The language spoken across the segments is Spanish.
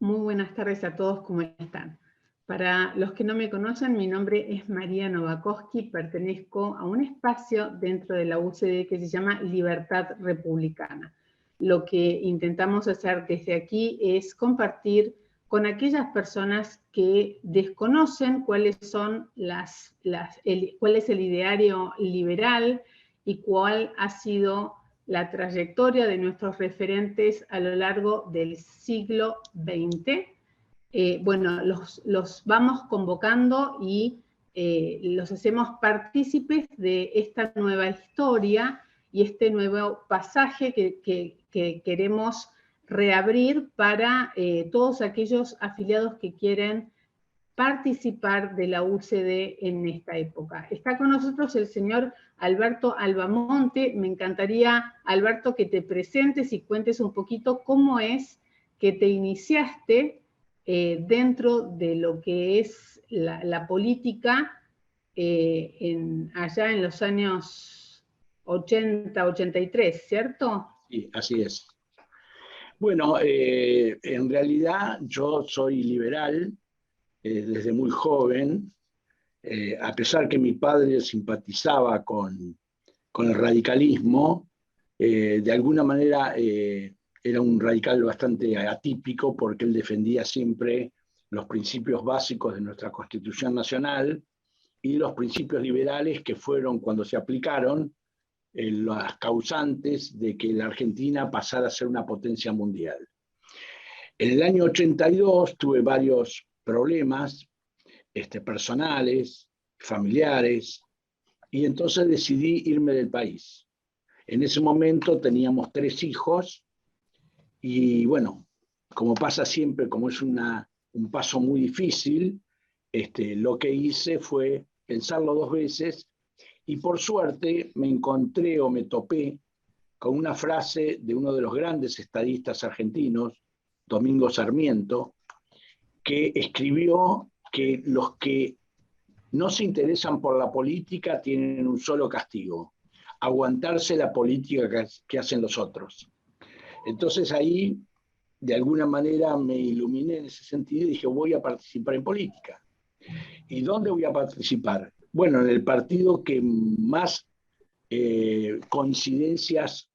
Muy buenas tardes a todos, ¿cómo están? Para los que no me conocen, mi nombre es María Novakovsky, pertenezco a un espacio dentro de la UCD que se llama Libertad Republicana. Lo que intentamos hacer desde aquí es compartir con aquellas personas que desconocen cuáles son cuál es el ideario liberal y cuál ha sido la trayectoria de nuestros referentes a lo largo del siglo XX. Bueno, los vamos convocando y los hacemos partícipes de esta nueva historia y este nuevo pasaje que queremos reabrir para todos aquellos afiliados que quieren participar de la UCD en esta época. Está con nosotros el señor Alberto Albamonte. Me encantaría, Alberto, que te presentes y cuentes un poquito cómo es que te iniciaste dentro de lo que es la política allá en los años 80, 83, ¿cierto? Sí, así es. Bueno, en realidad yo soy liberal desde muy joven, a pesar que mi padre simpatizaba con el radicalismo, de alguna manera era un radical bastante atípico porque él defendía siempre los principios básicos de nuestra Constitución Nacional y los principios liberales que fueron, cuando se aplicaron, las causantes de que la Argentina pasara a ser una potencia mundial. En el año 82 tuve varios problemas personales, familiares, y entonces decidí irme del país. En ese momento teníamos 3 hijos y bueno, como pasa siempre, como es un paso muy difícil, lo que hice fue pensarlo 2 veces y por suerte me encontré o me topé con una frase de uno de los grandes estadistas argentinos, Domingo Sarmiento, que escribió que los que no se interesan por la política tienen un solo castigo: aguantarse la política que hacen los otros. Entonces ahí, de alguna manera, me iluminé en ese sentido y dije, voy a participar en política. ¿Y dónde voy a participar? Bueno, en el partido que más coincidencias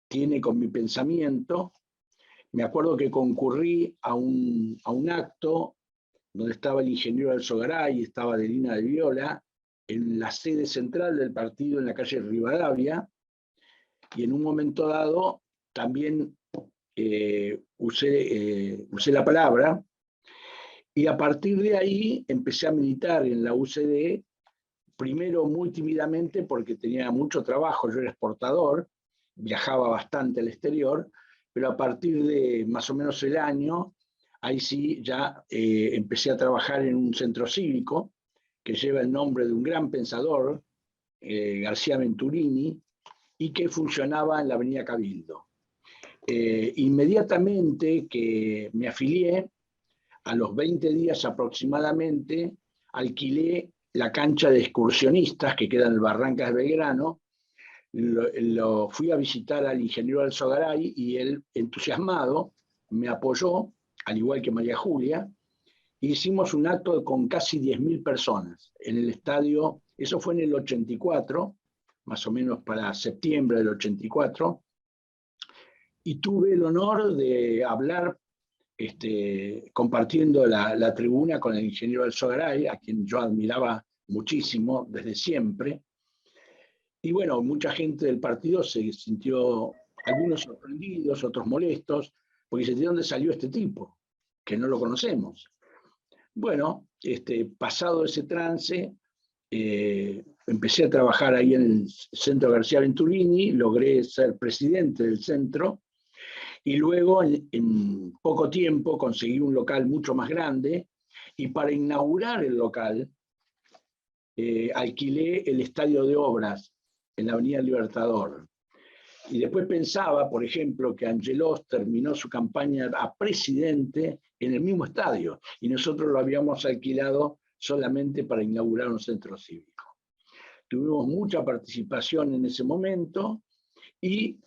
tiene con mi pensamiento. Me acuerdo que concurrí a un acto donde estaba el ingeniero Alzogaray, estaba Adelina de Viola, en la sede central del partido en la calle Rivadavia, y en un momento dado también usé la palabra, y a partir de ahí empecé a militar en la UCD, primero muy tímidamente porque tenía mucho trabajo, yo era exportador, viajaba bastante al exterior, pero a partir de más o menos el año, ahí sí ya empecé a trabajar en un centro cívico que lleva el nombre de un gran pensador, García Venturini, y que funcionaba en la avenida Cabildo. Inmediatamente que me afilié, a los 20 días aproximadamente, alquilé la cancha de excursionistas que queda en el Barrancas de Belgrano. Lo fui a visitar al ingeniero Alzogaray y él, entusiasmado, me apoyó, al igual que María Julia. Hicimos un acto con casi 10.000 personas en el estadio. Eso fue en el 84, más o menos para septiembre del 84, y tuve el honor de hablar compartiendo la tribuna con el ingeniero Alzogaray, a quien yo admiraba muchísimo desde siempre. Y bueno, mucha gente del partido se sintió, algunos sorprendidos, otros molestos, porque dice, ¿de dónde salió este tipo? Que no lo conocemos. Bueno, pasado ese trance, empecé a trabajar ahí en el Centro García Venturini, logré ser presidente del centro, y luego en poco tiempo conseguí un local mucho más grande, y para inaugurar el local alquilé el Estadio de Obras en la Avenida Libertador. Y después pensaba, por ejemplo, que Angelos terminó su campaña a presidente en el mismo estadio, y nosotros lo habíamos alquilado solamente para inaugurar un centro cívico. Tuvimos mucha participación en ese momento, y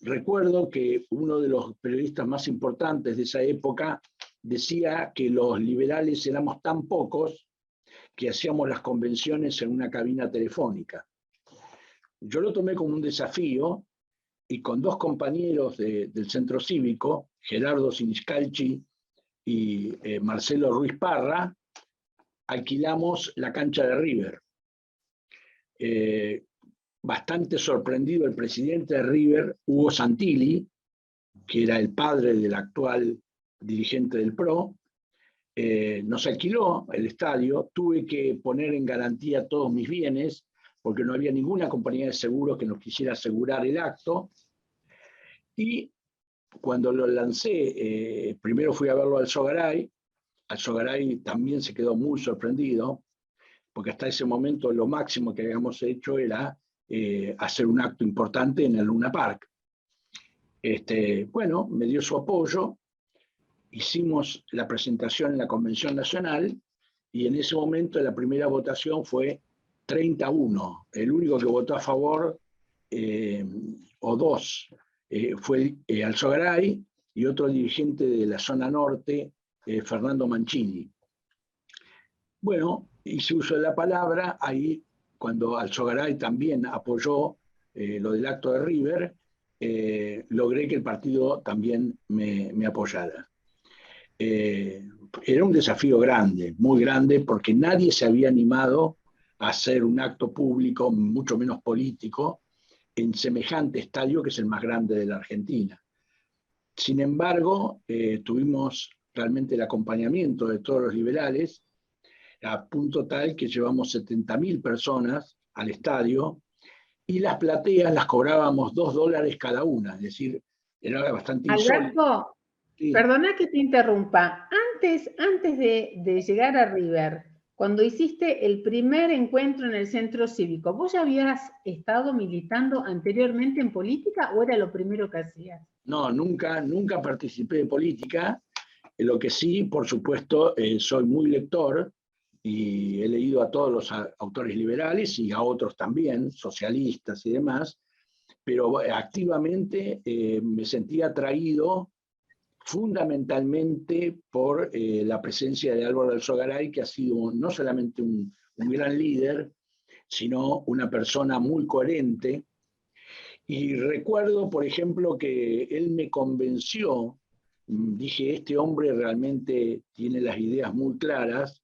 recuerdo que uno de los periodistas más importantes de esa época decía que los liberales éramos tan pocos que hacíamos las convenciones en una cabina telefónica. Yo lo tomé como un desafío y con dos compañeros del centro cívico, Gerardo Siniscalchi y Marcelo Ruiz Parra, alquilamos la cancha de River. Bastante sorprendido el presidente de River, Hugo Santilli, que era el padre del actual dirigente del PRO, nos alquiló el estadio. Tuve que poner en garantía todos mis bienes, porque no había ninguna compañía de seguros que nos quisiera asegurar el acto. Y cuando lo lancé, primero fui a verlo al Sogaray. Al Sogaray también se quedó muy sorprendido, porque hasta ese momento lo máximo que habíamos hecho era hacer un acto importante en el Luna Park. Bueno, me dio su apoyo, hicimos la presentación en la Convención Nacional y en ese momento la primera votación fue 30-1. El único que votó a favor, o dos, fue Alzogaray y otro dirigente de la zona norte, Fernando Mancini. Bueno, hice uso de la palabra, ahí cuando Alzogaray también apoyó lo del acto de River, logré que el partido también me apoyara. Era un desafío grande, muy grande, porque nadie se había animado a hacer un acto público, mucho menos político, en semejante estadio que es el más grande de la Argentina. Sin embargo, tuvimos realmente el acompañamiento de todos los liberales, a punto tal que llevamos 70.000 personas al estadio y las plateas las cobrábamos $2 cada una, es decir, era bastante insólito. Alberto, Sí. perdona que te interrumpa. Antes de llegar a River, cuando hiciste el primer encuentro en el centro cívico, ¿vos ya habías estado militando anteriormente en política o era lo primero que hacías? No, nunca participé de política. Lo que sí, por supuesto, soy muy lector y he leído a todos los autores liberales y a otros también, socialistas y demás, pero activamente me sentía atraído fundamentalmente por la presencia de Álvaro Alzogaray, que ha sido no solamente un gran líder, sino una persona muy coherente. Y recuerdo, por ejemplo, que él me convenció, dije, este hombre realmente tiene las ideas muy claras,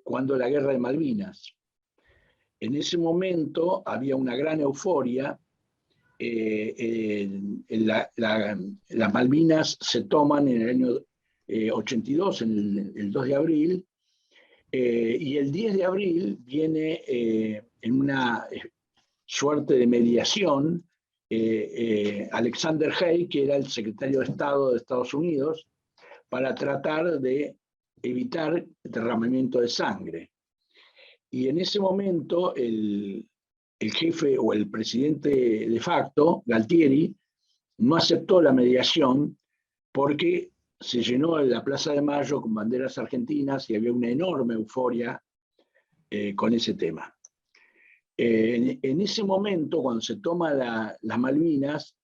cuando la guerra de Malvinas. En ese momento había una gran euforia. Las Malvinas se toman en el año 82, en el 2 de abril, y el 10 de abril viene en una suerte de mediación Alexander Haig, que era el secretario de Estado de Estados Unidos, para tratar de evitar derramamiento de sangre. Y en ese momento el jefe o el presidente de facto, Galtieri, no aceptó la mediación porque se llenó la Plaza de Mayo con banderas argentinas y había una enorme euforia con ese tema. En ese momento, cuando se toma las Malvinas,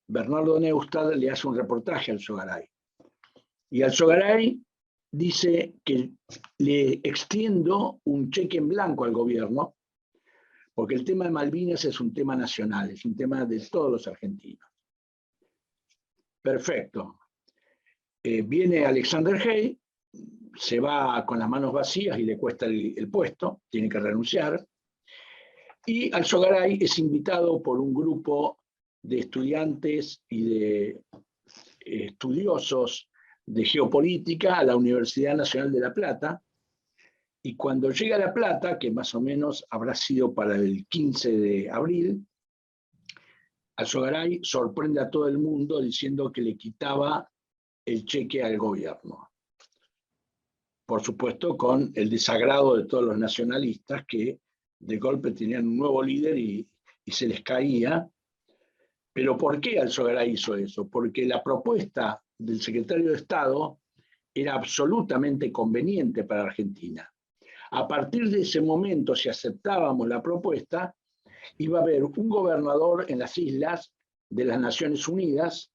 Bernardo Neustadt le hace un reportaje al Alzogaray. Y Alzogaray dice que le extiendo un cheque en blanco al gobierno, porque el tema de Malvinas es un tema nacional, es un tema de todos los argentinos. Perfecto. Viene Alexander Haig, se va con las manos vacías y le cuesta el puesto, tiene que renunciar. Y Alzogaray es invitado por un grupo de estudiantes y de estudiosos de geopolítica a la Universidad Nacional de La Plata. Y cuando llega a La Plata, que más o menos habrá sido para el 15 de abril, Alzogaray sorprende a todo el mundo diciendo que le quitaba el cheque al gobierno. Por supuesto, con el desagrado de todos los nacionalistas que de golpe tenían un nuevo líder y se les caía. Pero ¿por qué Alzogaray hizo eso? Porque la propuesta del secretario de Estado era absolutamente conveniente para Argentina. A partir de ese momento, si aceptábamos la propuesta, iba a haber un gobernador en las islas de las Naciones Unidas,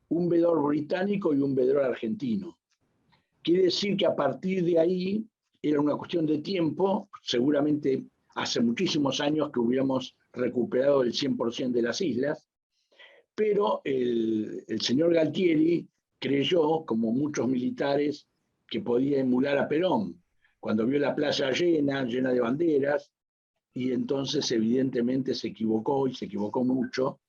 un veedor británico y un veedor argentino. Quiere decir que a partir de ahí era una cuestión de tiempo, seguramente hace muchísimos años que hubiéramos recuperado el 100% de las islas, pero el señor Galtieri creyó, como muchos militares, que podía emular a Perón, cuando vio la playa llena de banderas, y entonces evidentemente se equivocó, y se equivocó mucho,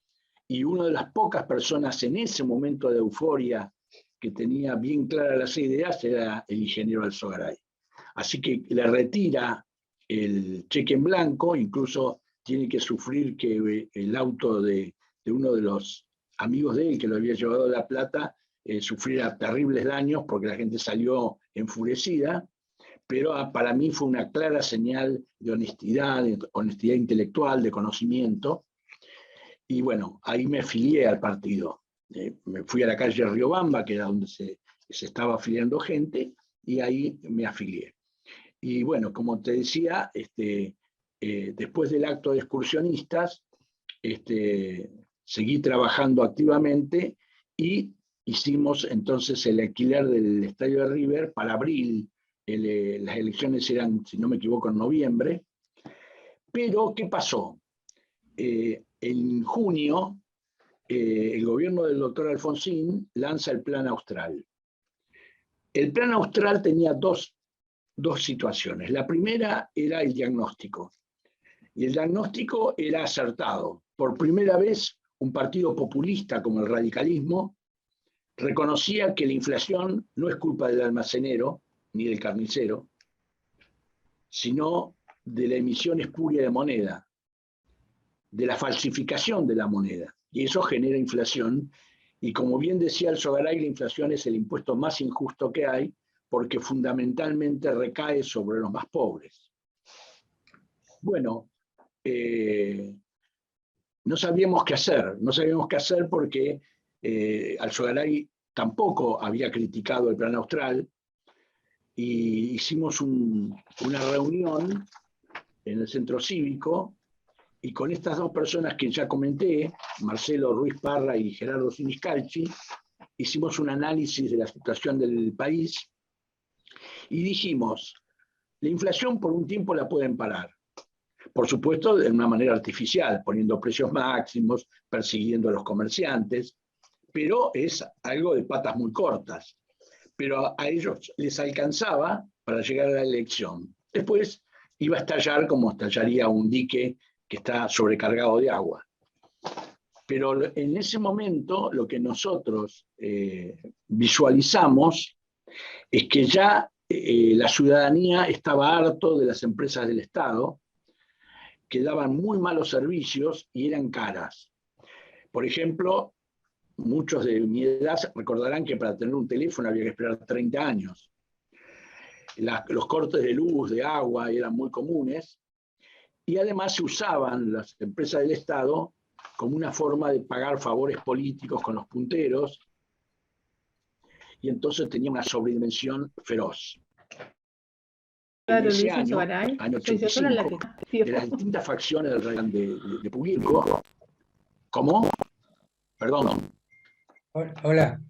y una de las pocas personas en ese momento de euforia que tenía bien claras las ideas era el ingeniero Alzogaray. Así que le retira el cheque en blanco, incluso tiene que sufrir que el auto de uno de los amigos de él que lo había llevado a La Plata sufriera terribles daños porque la gente salió enfurecida, pero para mí fue una clara señal de honestidad intelectual, de conocimiento, y bueno, ahí me afilié al partido. Me fui a la calle Riobamba, que era donde se estaba afiliando gente, y ahí me afilié. Y bueno, como te decía, después del acto de excursionistas, seguí trabajando activamente y hicimos entonces el alquiler del estadio de River para abril. Las elecciones eran, si no me equivoco, en noviembre. Pero, ¿qué pasó? En junio, el gobierno del doctor Alfonsín lanza el Plan Austral. El Plan Austral tenía dos situaciones. La primera era el diagnóstico. Y el diagnóstico era acertado. Por primera vez, un partido populista como el radicalismo reconocía que la inflación no es culpa del almacenero ni del carnicero, sino de la emisión espuria de moneda, de la falsificación de la moneda. Y eso genera inflación. Y como bien decía Alzogaray, la inflación es el impuesto más injusto que hay, porque fundamentalmente recae sobre los más pobres. Bueno, no sabíamos qué hacer porque Alzogaray tampoco había criticado el Plan Austral, y hicimos una reunión en el Centro Cívico, y con estas dos personas que ya comenté, Marcelo Ruiz Parra y Gerardo Siniscalchi, hicimos un análisis de la situación del país y dijimos, la inflación por un tiempo la pueden parar. Por supuesto, de una manera artificial, poniendo precios máximos, persiguiendo a los comerciantes, pero es algo de patas muy cortas. Pero a ellos les alcanzaba para llegar a la elección. Después iba a estallar como estallaría un dique que está sobrecargado de agua. Pero en ese momento lo que nosotros visualizamos es que ya la ciudadanía estaba harto de las empresas del Estado, que daban muy malos servicios y eran caras. Por ejemplo, muchos de mi edad recordarán que para tener un teléfono había que esperar 30 años. Los cortes de luz, de agua eran muy comunes, y además se usaban las empresas del Estado como una forma de pagar favores políticos con los punteros, y entonces tenía una sobredimensión feroz. Claro, En ese Luis año, Alzogaray, año soy yo sola la 85, que de las distintas facciones de Puglico. ¿Cómo? Perdón. Hola.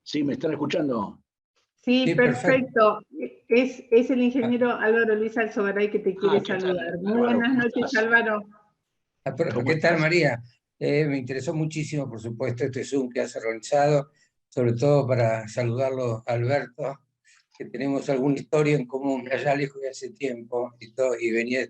¿Sí, me están escuchando? Sí, Sí, perfecto. Es el ingeniero Álvaro Luis Alzogaray que te quiere saludar. Muy Álvaro, buenas noches, Álvaro. ¿Qué tal, María? Me interesó muchísimo, por supuesto, este Zoom que has organizado, sobre todo para saludarlo a Alberto, que tenemos alguna historia en común, allá lejos de hace tiempo, y venía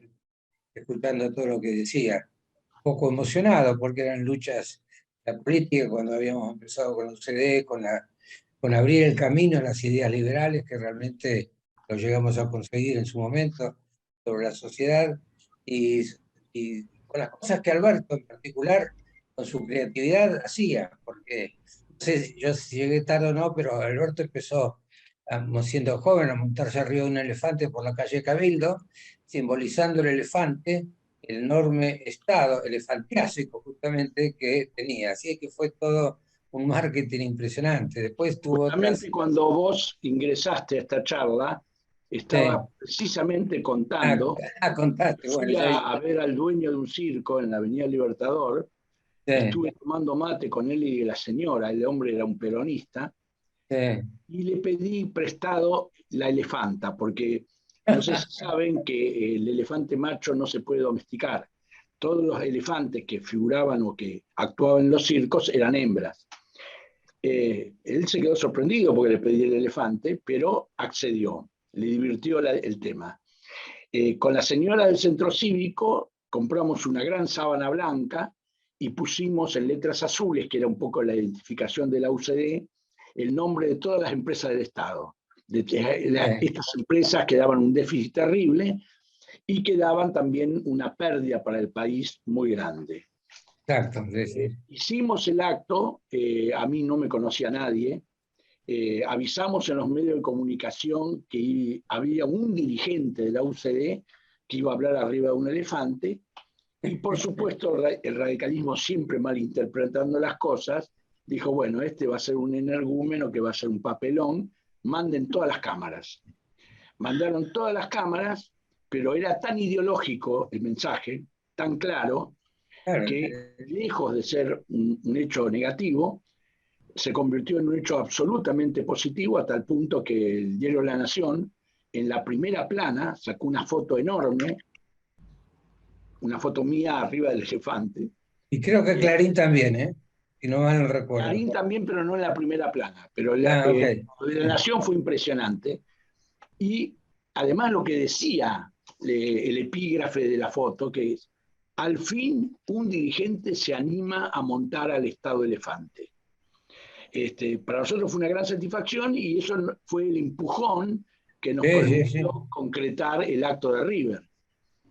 escuchando todo lo que decía. Un poco emocionado, porque eran luchas, la política, cuando habíamos empezado con la UCD, con abrir el camino a las ideas liberales, que realmente lo llegamos a conseguir en su momento, sobre la sociedad, y con las cosas que Alberto en particular, con su creatividad, hacía, porque no sé si yo llegué tarde o no, pero Alberto empezó, siendo joven, a montarse arriba de un elefante por la calle Cabildo, simbolizando el elefante, el enorme estado elefantiásico justamente que tenía. Así que fue todo un marketing impresionante. Después tuvo Justamente cuando vos ingresaste a esta charla, estaba precisamente contando, contaste, bueno, fui a ver al dueño de un circo en la Avenida Libertador, Estuve tomando mate con él y la señora, el hombre era un peronista, y le pedí prestado la elefanta, porque no sé si saben que el elefante macho no se puede domesticar. Todos los elefantes que figuraban o que actuaban en los circos eran hembras. Él se quedó sorprendido porque le pedí el elefante, pero accedió, le divirtió el tema. Con la señora del centro cívico compramos una gran sábana blanca y pusimos en letras azules, que era un poco la identificación de la UCD, el nombre de todas las empresas del Estado. Estas empresas que daban un déficit terrible y que daban también una pérdida para el país muy grande. Exacto, hicimos el acto, a mí no me conocía nadie, avisamos en los medios de comunicación que había un dirigente de la UCD que iba a hablar arriba de un elefante, y por supuesto el radicalismo, siempre malinterpretando las cosas, dijo, bueno, este va a ser un energúmeno que va a ser un papelón, manden todas las cámaras. Mandaron todas las cámaras, pero era tan ideológico el mensaje, tan claro, que lejos de ser un hecho negativo, se convirtió en un hecho absolutamente positivo, hasta el punto que el diario La Nación, en la primera plana, sacó una foto enorme, una foto mía arriba del elefante. Y creo que Clarín también, ¿eh? Si no mal no recuerdo. Clarín también, pero no en la primera plana. Pero okay. La Nación fue impresionante. Y además lo que decía el epígrafe de la foto, que es, al fin un dirigente se anima a montar al Estado elefante. Para nosotros fue una gran satisfacción y eso fue el empujón que nos permitió concretar el acto de River,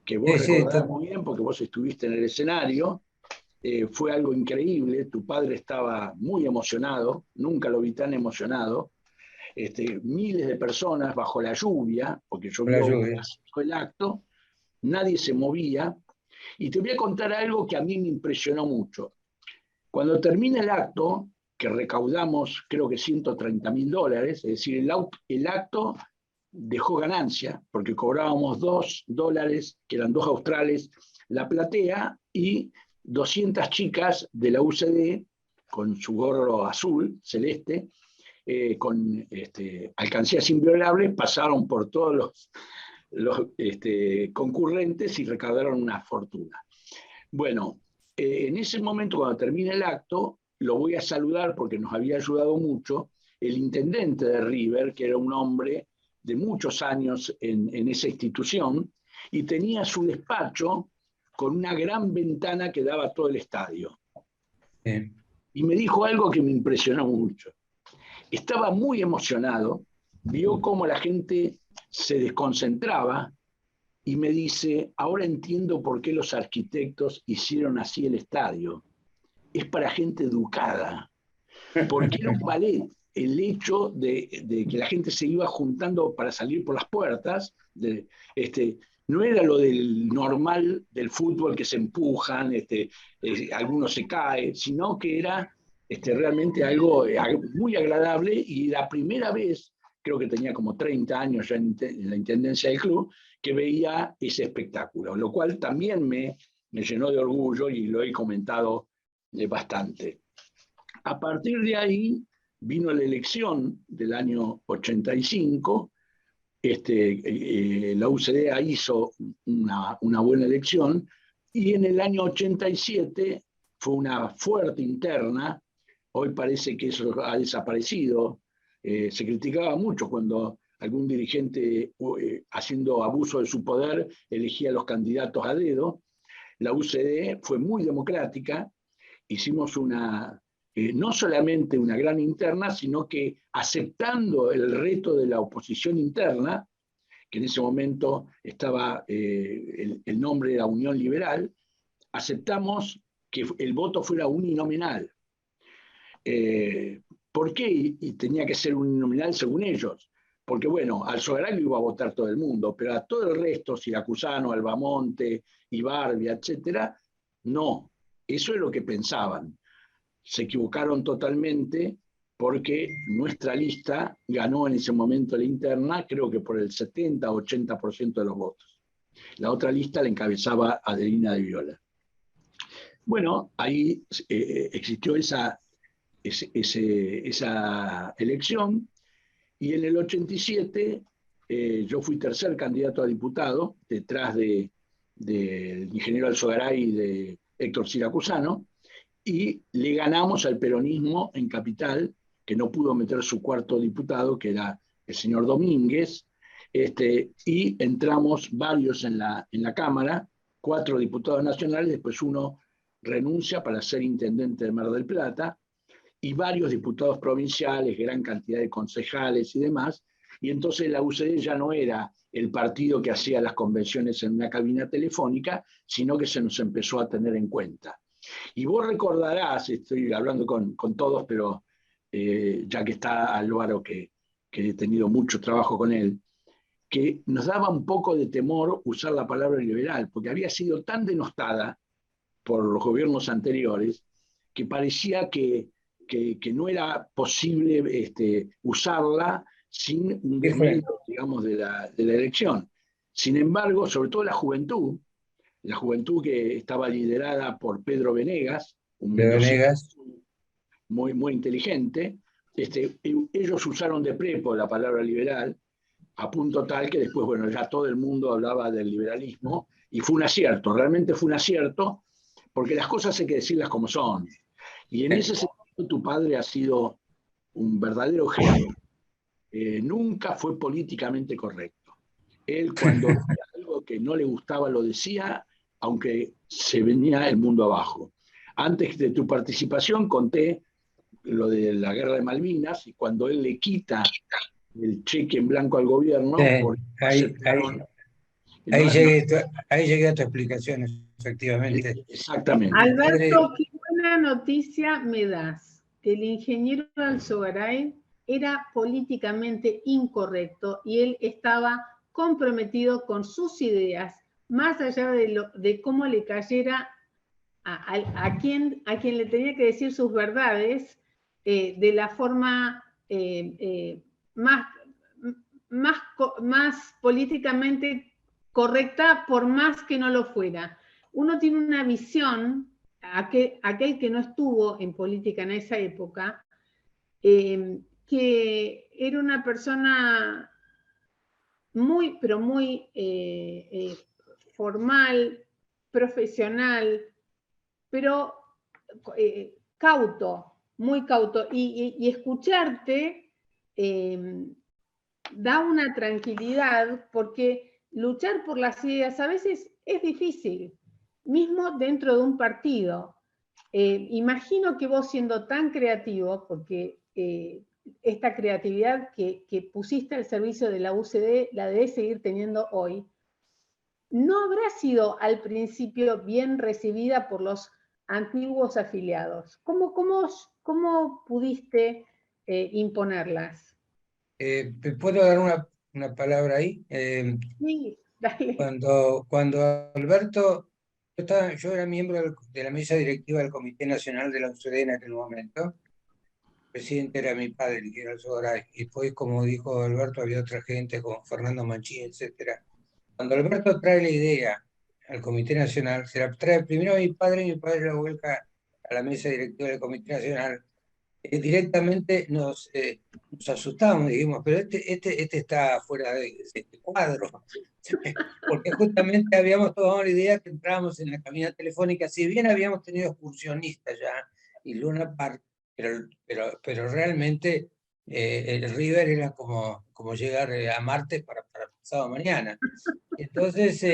que vos recordás muy bien porque vos estuviste en el escenario. Fue algo increíble, tu padre estaba muy emocionado, nunca lo vi tan emocionado, miles de personas bajo la lluvia, porque llovió el acto, nadie se movía, y te voy a contar algo que a mí me impresionó mucho. Cuando termina el acto, que recaudamos creo que $130.000, es decir, el acto dejó ganancia, porque cobrábamos $2, que eran 2 australes, la platea, y 200 chicas de la UCD, con su gorro azul, celeste, con alcancías inviolables, pasaron por todos los concurrentes y recaudaron una fortuna. Bueno, en ese momento, cuando termina el acto, lo voy a saludar porque nos había ayudado mucho el intendente de River, que era un hombre de muchos años en esa institución, y tenía su despacho con una gran ventana que daba a todo el estadio. Y me dijo algo que me impresionó mucho. Estaba muy emocionado, vio cómo la gente se desconcentraba y me dice, ahora entiendo por qué los arquitectos hicieron así el estadio. Es para gente educada, porque era un ballet. El hecho de que la gente se iba juntando para salir por las puertas, no era lo del normal del fútbol que se empujan, algunos se cae, sino que era realmente algo muy agradable, y la primera vez, creo que tenía como 30 años ya en la intendencia del club, que veía ese espectáculo, lo cual también me llenó de orgullo y lo he comentado bastante. A partir de ahí vino la elección del año 85, la UCD hizo una buena elección, y en el año 87 fue una fuerte interna. Hoy parece que eso ha desaparecido. Se criticaba mucho cuando algún dirigente, haciendo abuso de su poder, elegía a los candidatos a dedo. La UCD fue muy democrática. Hicimos no solamente una gran interna, sino que aceptando el reto de la oposición interna, que en ese momento estaba, el nombre era Unión Liberal, aceptamos que el voto fuera uninominal. ¿Por qué? Y tenía que ser uninominal según ellos. Porque, bueno, al Soberano iba a votar todo el mundo, pero a todo el resto, Siracusano, Albamonte, Ibarbia, etcétera, no. Eso es lo que pensaban. Se equivocaron totalmente, porque nuestra lista ganó en ese momento la interna, creo que por el 70-80% de los votos. La otra lista la encabezaba Adelina de Viola. Bueno, ahí existió esa elección, y en el 87 yo fui tercer candidato a diputado, detrás del ingeniero Alzogaray y de Héctor Siracusano, y le ganamos al peronismo en Capital, que no pudo meter su cuarto diputado, que era el señor Domínguez, y entramos varios en la Cámara, 4 diputados nacionales, después uno renuncia para ser intendente de Mar del Plata, y varios diputados provinciales, gran cantidad de concejales y demás, y entonces la UCD ya no era el partido que hacía las convenciones en una cabina telefónica, sino que se nos empezó a tener en cuenta. Y vos recordarás, estoy hablando con todos, pero ya que está Álvaro, que he tenido mucho trabajo con él, que nos daba un poco de temor usar la palabra liberal, porque había sido tan denostada por los gobiernos anteriores, que parecía que no era posible usarla sin un desmedro, digamos, de la elección. Sin embargo, sobre todo la juventud que estaba liderada por Pedro Venegas, un mendocino muy, muy inteligente, ellos usaron de prepo la palabra liberal, a punto tal que después, bueno, ya todo el mundo hablaba del liberalismo, y fue un acierto, realmente fue un acierto, porque las cosas hay que decirlas como son. Y en ese sentido tu padre ha sido un verdadero genio. Nunca fue políticamente correcto. Él cuando decía algo que no le gustaba lo decía, aunque se venía el mundo abajo. Antes de tu participación conté lo de la guerra de Malvinas, y cuando él le quita el cheque en blanco al gobierno, porque ahí llegué a tu explicación, efectivamente. Exactamente. Alberto, qué buena noticia me das, que el ingeniero Alzogaray era políticamente incorrecto y él estaba comprometido con sus ideas, más allá de cómo le cayera a quien le tenía que decir sus verdades, de la forma más políticamente correcta, por más que no lo fuera. Uno tiene una visión, aquel que no estuvo en política en esa época, que era una persona muy, pero muy formal, profesional, pero cauto, muy cauto. Y escucharte da una tranquilidad, porque luchar por las ideas a veces es difícil, mismo dentro de un partido. Imagino que vos, siendo tan creativo, porque esta creatividad que pusiste al servicio de la UCD la debes seguir teniendo hoy, no habrá sido al principio bien recibida por los antiguos afiliados. ¿Cómo pudiste imponerlas? ¿Puedo dar una palabra ahí? Sí, dale. Cuando Alberto, yo era miembro de la mesa directiva del Comité Nacional de la UCD en aquel momento. El presidente era mi padre, que era Alzogaray, y después, como dijo Alberto, había otra gente como Fernando Manchín, etc. Cuando Alberto trae la idea al Comité Nacional, se la trae primero a mi padre la vuelca a la mesa directiva del Comité Nacional. Directamente nos asustamos, dijimos, pero este está fuera de este cuadro, porque justamente habíamos tomado la idea que entrábamos en la cabina telefónica, si bien habíamos tenido excursionistas ya y Luna Park, pero realmente el River era como llegar a Marte para pasado mañana. Entonces,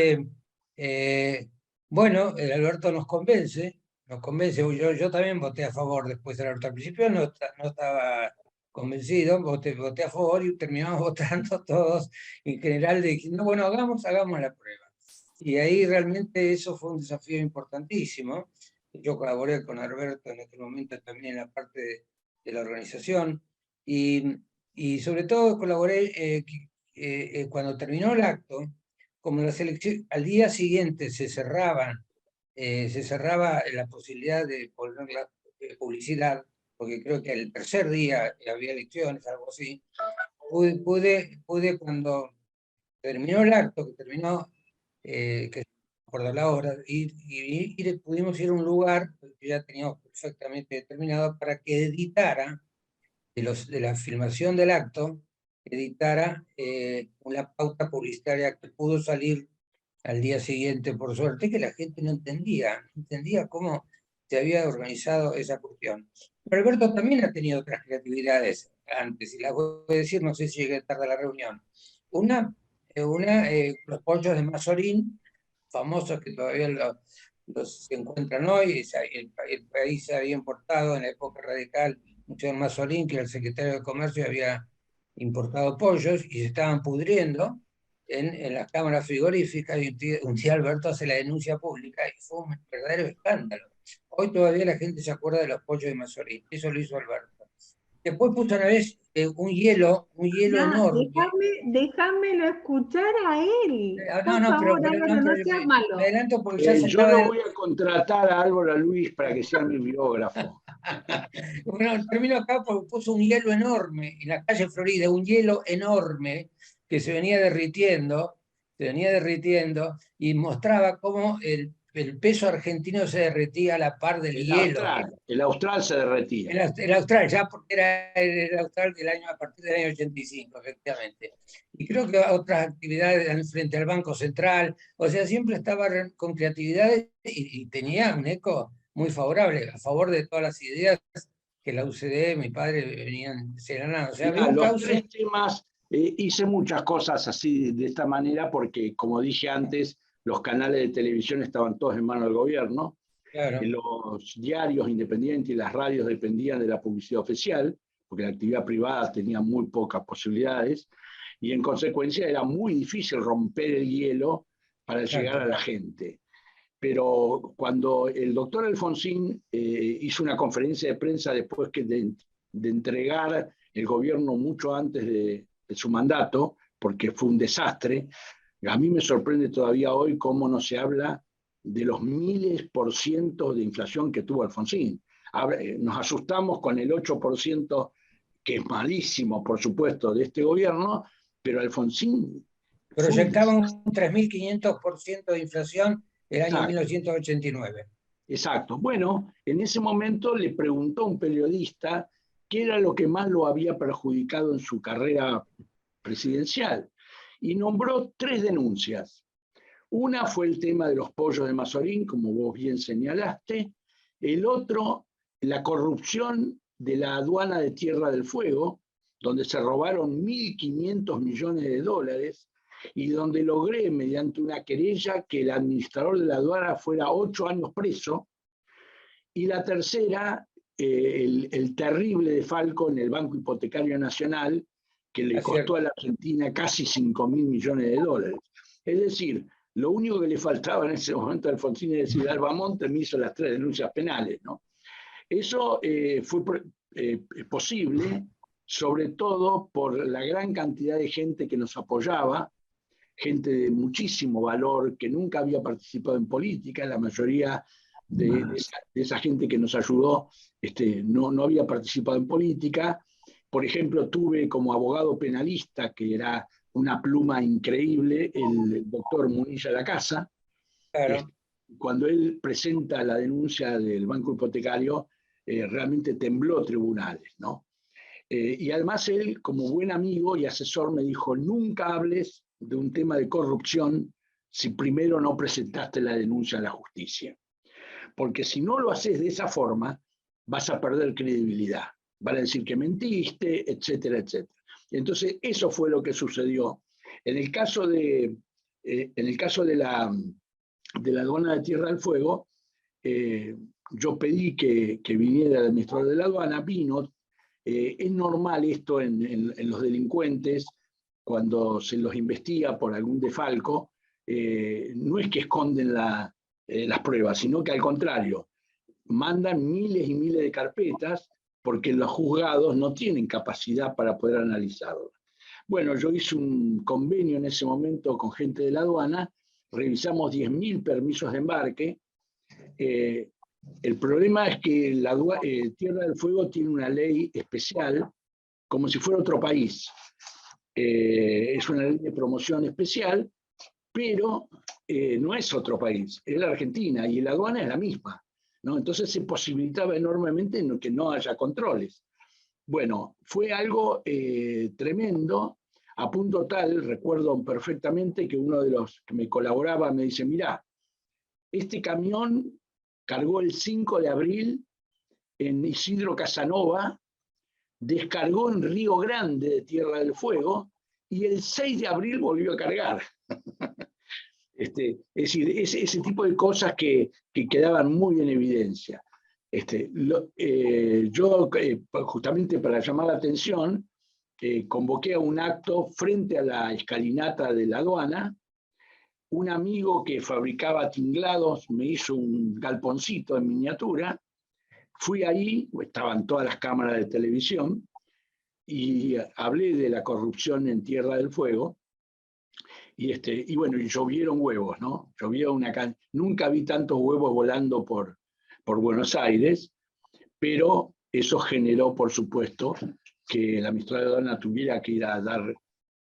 bueno, el Alberto nos convence. Yo también voté a favor después del Alberto. Al principio no estaba convencido, voté a favor y terminamos votando todos en general, diciendo, bueno, hagamos la prueba. Y ahí realmente eso fue un desafío importantísimo. Yo colaboré con Alberto en aquel momento también en la parte de la organización, y sobre todo colaboré cuando terminó el acto, como la selección, al día siguiente se cerraba la posibilidad de poner la publicidad, porque creo que el tercer día había elecciones, algo así. Pude cuando terminó el acto, que acuerdo a la hora, pudimos ir a un lugar que ya teníamos perfectamente determinado para que editara, de la filmación del acto, editara una pauta publicitaria que pudo salir al día siguiente, por suerte, que la gente no entendía cómo se había organizado esa cuestión. Pero Alberto también ha tenido otras creatividades antes, y las voy a decir, no sé si llegué tarde a la reunión. Los pollos de Mazorín, famosos que todavía los se encuentran hoy. El país se había importado en la época radical mucho de Mazorín, que era el secretario de Comercio, había importado pollos y se estaban pudriendo en las cámaras frigoríficas, y un día Alberto hace la denuncia pública y fue un verdadero escándalo. Hoy todavía la gente se acuerda de los pollos de Mazorín, eso lo hizo Alberto. Después puso una vez un hielo enorme. Déjamelo escuchar a él. No, Por favor, pero Álvaro, no seas malo. me adelanto porque ya se Yo acaba lo voy a contratar a Álvaro Luis para que sea mi biógrafo. Bueno, termino acá porque puso un hielo enorme en la calle Florida, un hielo enorme que se venía derritiendo, y mostraba cómo el peso argentino se derretía a la par del hielo. El austral se derretía. El austral, ya porque era el austral a partir del año 85, efectivamente. Y creo que otras actividades frente al Banco Central, o sea, siempre estaba con creatividades y tenía un eco muy favorable, a favor de todas las ideas que la UCD, mi padre, venían serenando. O sea, Mirá, los tres temas, hice muchas cosas así, de esta manera, porque, como dije antes, los canales de televisión estaban todos en manos del gobierno. Claro. Los diarios independientes y las radios dependían de la publicidad oficial, porque la actividad privada tenía muy pocas posibilidades, y en consecuencia era muy difícil romper el hielo para llegar a la gente. Pero cuando el doctor Alfonsín hizo una conferencia de prensa después de entregar el gobierno mucho antes de su mandato, porque fue un desastre, a mí me sorprende todavía hoy cómo no se habla de los miles % de inflación que tuvo Alfonsín. Nos asustamos con el 8%, que es malísimo, por supuesto, de este gobierno, pero Alfonsín proyectaba un 3.500% de inflación el año Exacto. 1989. Exacto. Bueno, en ese momento le preguntó a un periodista qué era lo que más lo había perjudicado en su carrera presidencial y nombró 3 denuncias. Una fue el tema de los pollos de Mazorín, como vos bien señalaste. El otro, la corrupción de la aduana de Tierra del Fuego, donde se robaron 1.500 millones de dólares y donde logré, mediante una querella, que el administrador de la aduana fuera 8 años preso. Y la tercera, el terrible defalco en el Banco Hipotecario Nacional, que le costó a la Argentina casi 5.000 millones de dólares. Es decir, lo único que le faltaba en ese momento a Alfonsín es decir, Albamonte me hizo las 3 denuncias penales, ¿no? Eso fue posible, sobre todo por la gran cantidad de gente que nos apoyaba, gente de muchísimo valor que nunca había participado en política. La mayoría de esa gente que nos ayudó no había participado en política. Por ejemplo, tuve como abogado penalista, que era una pluma increíble, el doctor Munilla Lacasa. Claro. Cuando él presenta la denuncia del banco hipotecario, realmente tembló tribunales, ¿no? Y además él, como buen amigo y asesor, me dijo, nunca hables de un tema de corrupción si primero no presentaste la denuncia a la justicia. Porque si no lo haces de esa forma, vas a perder credibilidad. Van a decir que mentiste, etcétera, etcétera. Entonces, eso fue lo que sucedió. En el caso de la aduana de Tierra del Fuego, yo pedí que viniera el administrador de la aduana, vino. Es normal esto en los delincuentes, cuando se los investiga por algún defalco, no es que esconden las pruebas, sino que al contrario, mandan miles y miles de carpetas porque los juzgados no tienen capacidad para poder analizarlas. Bueno, yo hice un convenio en ese momento con gente de la aduana, revisamos 10.000 permisos de embarque. El problema es que Tierra del Fuego tiene una ley especial, como si fuera otro país. Es una ley de promoción especial, pero no es otro país, es la Argentina, y la aduana es la misma, ¿no? Entonces se posibilitaba enormemente que no haya controles. Bueno, fue algo tremendo, a punto tal, recuerdo perfectamente que uno de los que me colaboraba me dice, mirá, este camión cargó el 5 de abril en Isidro Casanova, descargó en Río Grande de Tierra del Fuego y el 6 de abril volvió a cargar. Es decir, ese tipo de cosas que quedaban muy en evidencia. Yo, justamente para llamar la atención, convoqué a un acto frente a la escalinata de la aduana. Un amigo que fabricaba tinglados me hizo un galponcito en miniatura. Fui ahí, estaban todas las cámaras de televisión, y hablé de la corrupción en Tierra del Fuego. Y bueno, y llovieron huevos, ¿no? Nunca vi tantos huevos volando por Buenos Aires, pero eso generó, por supuesto, que la ministra de Aduana tuviera que ir a dar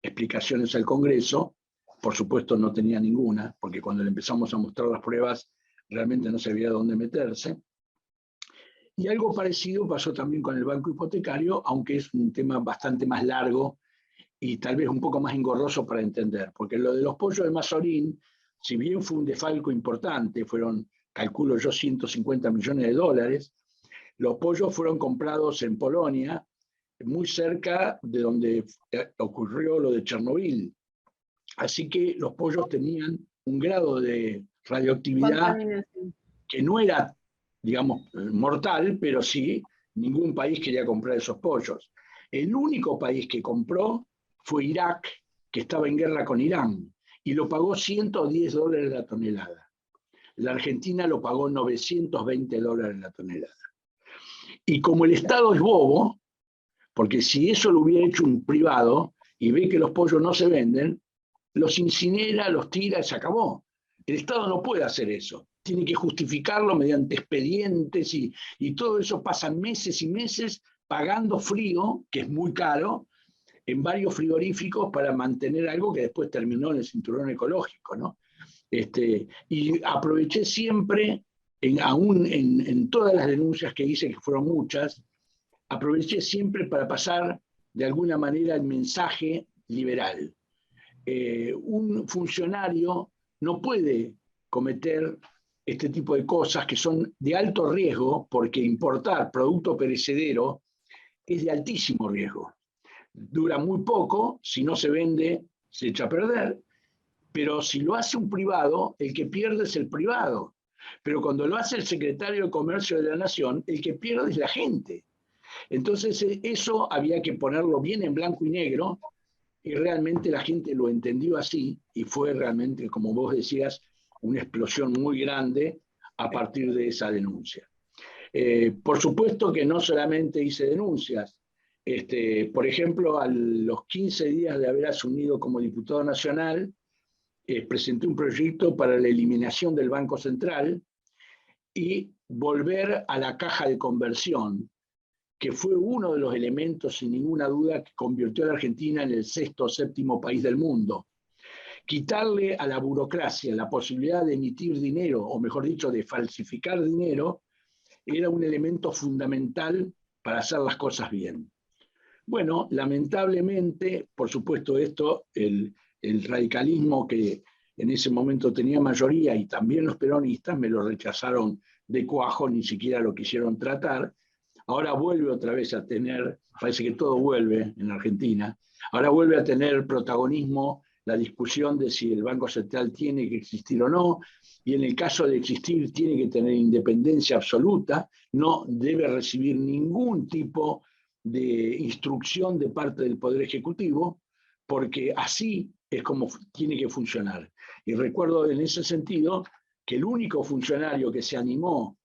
explicaciones al Congreso. Por supuesto no tenía ninguna, porque cuando le empezamos a mostrar las pruebas realmente no sabía dónde meterse. Y algo parecido pasó también con el banco hipotecario, aunque es un tema bastante más largo y tal vez un poco más engorroso para entender, porque lo de los pollos de Mazorín, si bien fue un desfalco importante, fueron, calculo yo, 150 millones de dólares, los pollos fueron comprados en Polonia, muy cerca de donde ocurrió lo de Chernobyl. Así que los pollos tenían un grado de radioactividad que no era, digamos, mortal, pero sí, ningún país quería comprar esos pollos. El único país que compró fue Irak, que estaba en guerra con Irán, y lo pagó $110 la tonelada. La Argentina lo pagó $920 la tonelada. Y como el Estado es bobo, porque si eso lo hubiera hecho un privado y ve que los pollos no se venden, los incinera, los tira y se acabó. El Estado no puede hacer eso. Tiene que justificarlo mediante expedientes y todo eso pasa meses y meses pagando frío, que es muy caro, en varios frigoríficos para mantener algo que después terminó en el cinturón ecológico, ¿no? Y aproveché siempre, aún en todas las denuncias que hice, que fueron muchas, aproveché siempre para pasar de alguna manera el mensaje liberal. Un funcionario no puede cometer este tipo de cosas que son de alto riesgo, porque importar producto perecedero es de altísimo riesgo. Dura muy poco, si no se vende, se echa a perder, pero si lo hace un privado, el que pierde es el privado. Pero cuando lo hace el secretario de Comercio de la Nación, el que pierde es la gente. Entonces eso había que ponerlo bien en blanco y negro, y realmente la gente lo entendió así, y fue realmente, como vos decías, una explosión muy grande a partir de esa denuncia. Por supuesto que no solamente hice denuncias. Por ejemplo, a los 15 días de haber asumido como diputado nacional, presenté un proyecto para la eliminación del Banco Central y volver a la caja de conversión, que fue uno de los elementos, sin ninguna duda, que convirtió a la Argentina en el 6º o 7º país del mundo. Quitarle a la burocracia la posibilidad de emitir dinero, o mejor dicho, de falsificar dinero, era un elemento fundamental para hacer las cosas bien. Bueno, lamentablemente, por supuesto, el radicalismo que en ese momento tenía mayoría, y también los peronistas, me lo rechazaron de cuajo, ni siquiera lo quisieron tratar. Ahora vuelve otra vez a tener, parece que todo vuelve en Argentina, ahora vuelve a tener protagonismo la discusión de si el Banco Central tiene que existir o no, y en el caso de existir tiene que tener independencia absoluta, no debe recibir ningún tipo de instrucción de parte del Poder Ejecutivo, porque así es como tiene que funcionar. Y recuerdo en ese sentido que el único funcionario que se animó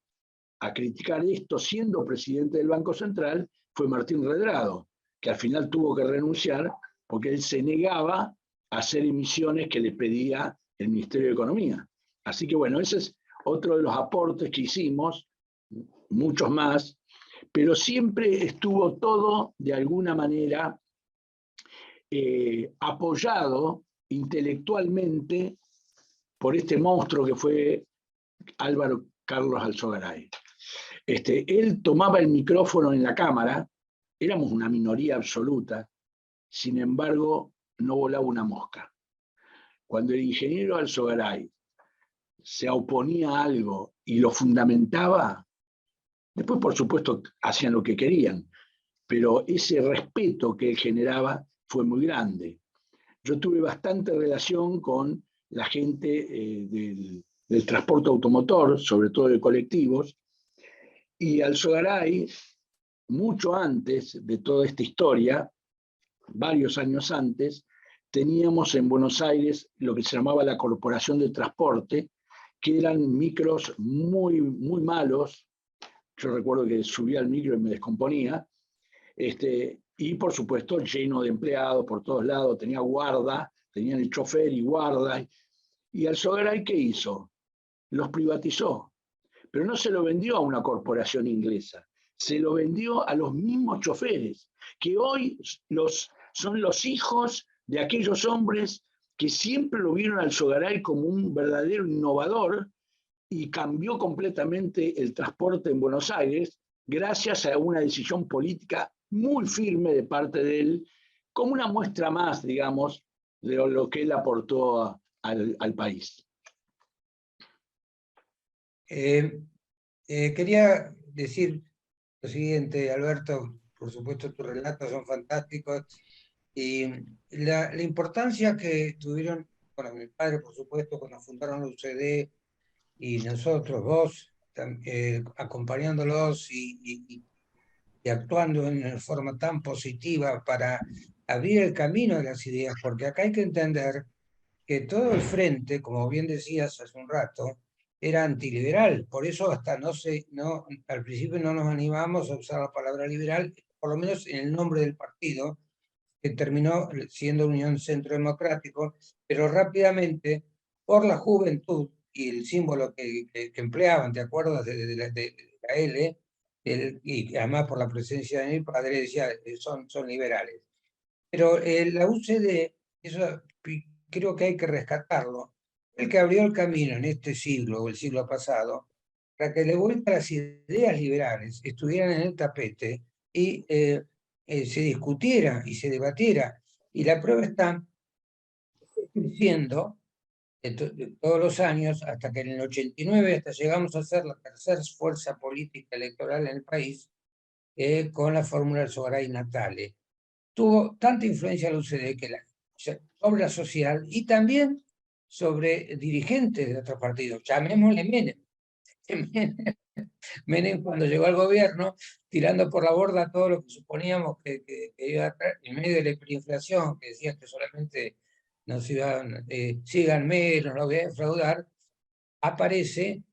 a criticar esto siendo presidente del Banco Central fue Martín Redrado, que al final tuvo que renunciar porque él se negaba a hacer emisiones que le pedía el Ministerio de Economía. Así que bueno, ese es otro de los aportes que hicimos, muchos más, pero siempre estuvo todo de alguna manera apoyado intelectualmente por este monstruo que fue Álvaro Carlos Alzogaray. Él tomaba el micrófono en la Cámara, éramos una minoría absoluta, sin embargo, no volaba una mosca. Cuando el ingeniero Alzogaray se oponía a algo y lo fundamentaba, después, por supuesto, hacían lo que querían, pero ese respeto que él generaba fue muy grande. Yo tuve bastante relación con la gente del transporte automotor, sobre todo de colectivos, y Alzogaray, mucho antes de toda esta historia, varios años antes, teníamos en Buenos Aires lo que se llamaba la Corporación de Transporte, que eran micros muy, muy malos. Yo recuerdo que subía al micro y me descomponía. Y por supuesto lleno de empleados por todos lados, tenía guarda, tenían el chofer y guarda. Y Alzogaray, ¿qué hizo? Los privatizó, pero no se lo vendió a una corporación inglesa, se lo vendió a los mismos choferes, que hoy son los hijos de aquellos hombres que siempre lo vieron a Alzogaray como un verdadero innovador y cambió completamente el transporte en Buenos Aires gracias a una decisión política muy firme de parte de él, como una muestra más, digamos, de lo que él aportó al país. Quería decir lo siguiente, Alberto, por supuesto tus relatos son fantásticos, y la importancia que tuvieron, bueno, mi padre, por supuesto, cuando fundaron la UCD, y nosotros, vos, acompañándolos y actuando en una forma tan positiva para abrir el camino de las ideas, porque acá hay que entender que todo el frente, como bien decías hace un rato, era antiliberal. Por eso hasta al principio no nos animamos a usar la palabra liberal, por lo menos en el nombre del partido, que terminó siendo Unión Centro Democrático, pero rápidamente, por la juventud y el símbolo que empleaban, ¿te acuerdas? De la L, y además por la presencia de mi padre, decía, son liberales. Pero la UCD, eso creo que hay que rescatarlo, el que abrió el camino en este siglo o el siglo pasado, para que de vuelta las ideas liberales estuvieran en el tapete y se discutiera y se debatiera. Y la prueba está creciendo todos los años, hasta que en el 89 hasta llegamos a ser la tercera fuerza política electoral en el país, con la fórmula Alzogaray Natale. Tuvo tanta influencia la UCD sobre la social y también sobre dirigentes de otros partidos. Llamémosle Menem. Menem, cuando llegó al gobierno, tirando por la borda todo lo que suponíamos que iba a traer, en medio de la hiperinflación, que decía que solamente nos iban, síganme, no lo voy a defraudar, aparece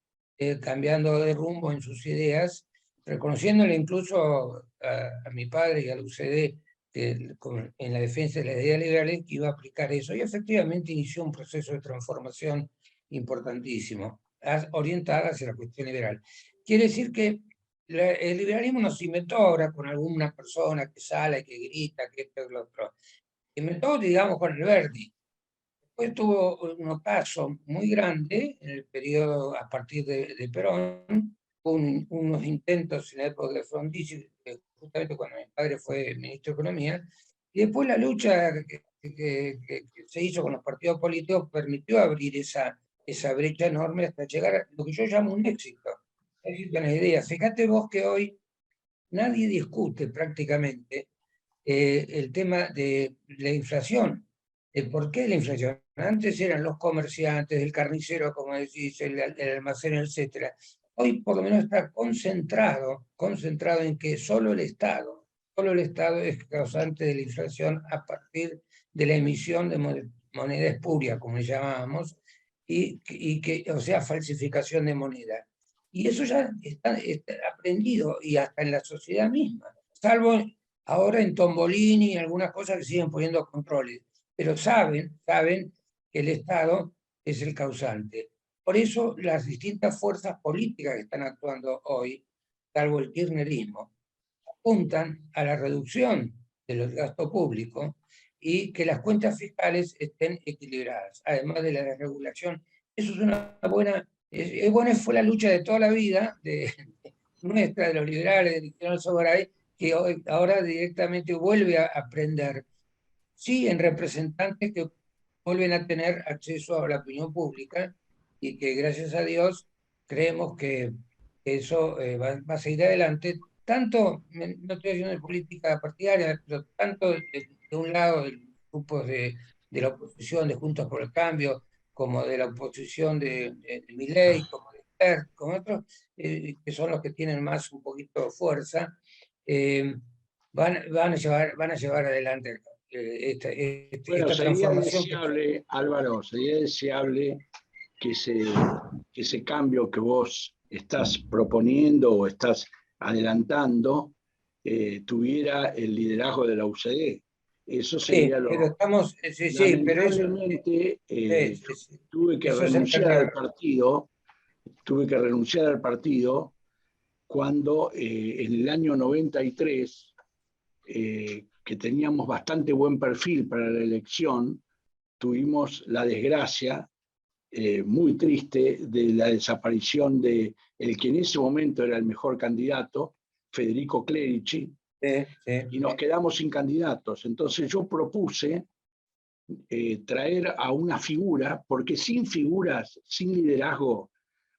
cambiando de rumbo en sus ideas, reconociéndole incluso a mi padre y al UCD en la defensa de las ideas liberales que iba a aplicar eso, y efectivamente inició un proceso de transformación importantísimo, orientada hacia la cuestión liberal. Quiere decir que el liberalismo no se inventó ahora con alguna persona que sale, que grita, que esto y lo otro. Inventó, digamos, con Alberti. Después tuvo un ocaso muy grande en el periodo a partir de Perón, unos intentos en la época de Frondizi, justamente cuando mi padre fue ministro de Economía, y después la lucha que se hizo con los partidos políticos permitió abrir esa brecha enorme hasta llegar a lo que yo llamo un éxito. Éxito en la idea. Fíjate vos que hoy nadie discute prácticamente el tema de la inflación. ¿Por qué la inflación? Antes eran los comerciantes, el carnicero, como decís, el almacén, etc. Hoy por lo menos está concentrado en que solo el Estado es causante de la inflación a partir de la emisión de moneda espuria, como le llamábamos, o sea, falsificación de moneda. Y eso ya está aprendido, y hasta en la sociedad misma, salvo ahora en Tombolini y algunas cosas que siguen poniendo controles, pero saben que el Estado es el causante. Por eso las distintas fuerzas políticas que están actuando hoy, salvo el kirchnerismo, apuntan a la reducción del gasto público y que las cuentas fiscales estén equilibradas, además de la desregulación eso es una buena, bueno, fue la lucha de toda la vida, nuestra, de los liberales, de Cristiano Sogaray, que hoy, ahora directamente vuelve a aprender, sí, en representantes que vuelven a tener acceso a la opinión pública y que gracias a Dios creemos que eso va a seguir adelante, tanto, no estoy haciendo de política partidaria, pero tanto de un lado de grupos de la oposición, de Juntos por el Cambio, como de la oposición de Milei, como de PER, como otros, que son los que tienen más un poquito de fuerza, van a llevar adelante Bueno, esta sería transformación deseable, Álvaro, sería deseable que ese cambio que vos estás proponiendo o estás adelantando tuviera el liderazgo de la UCD. Eso sí, sería pero lo... estamos, sí, pero eso, Lamentablemente, tuve que eso es el renunciar al terreno. partido, tuve que renunciar al partido cuando en el año 93, que teníamos bastante buen perfil para la elección, tuvimos la desgracia muy triste de la desaparición de el que en ese momento era el mejor candidato, Federico Clerici, Sí, sí. y nos quedamos sin candidatos. Entonces yo propuse traer a una figura, porque sin figuras, sin liderazgo,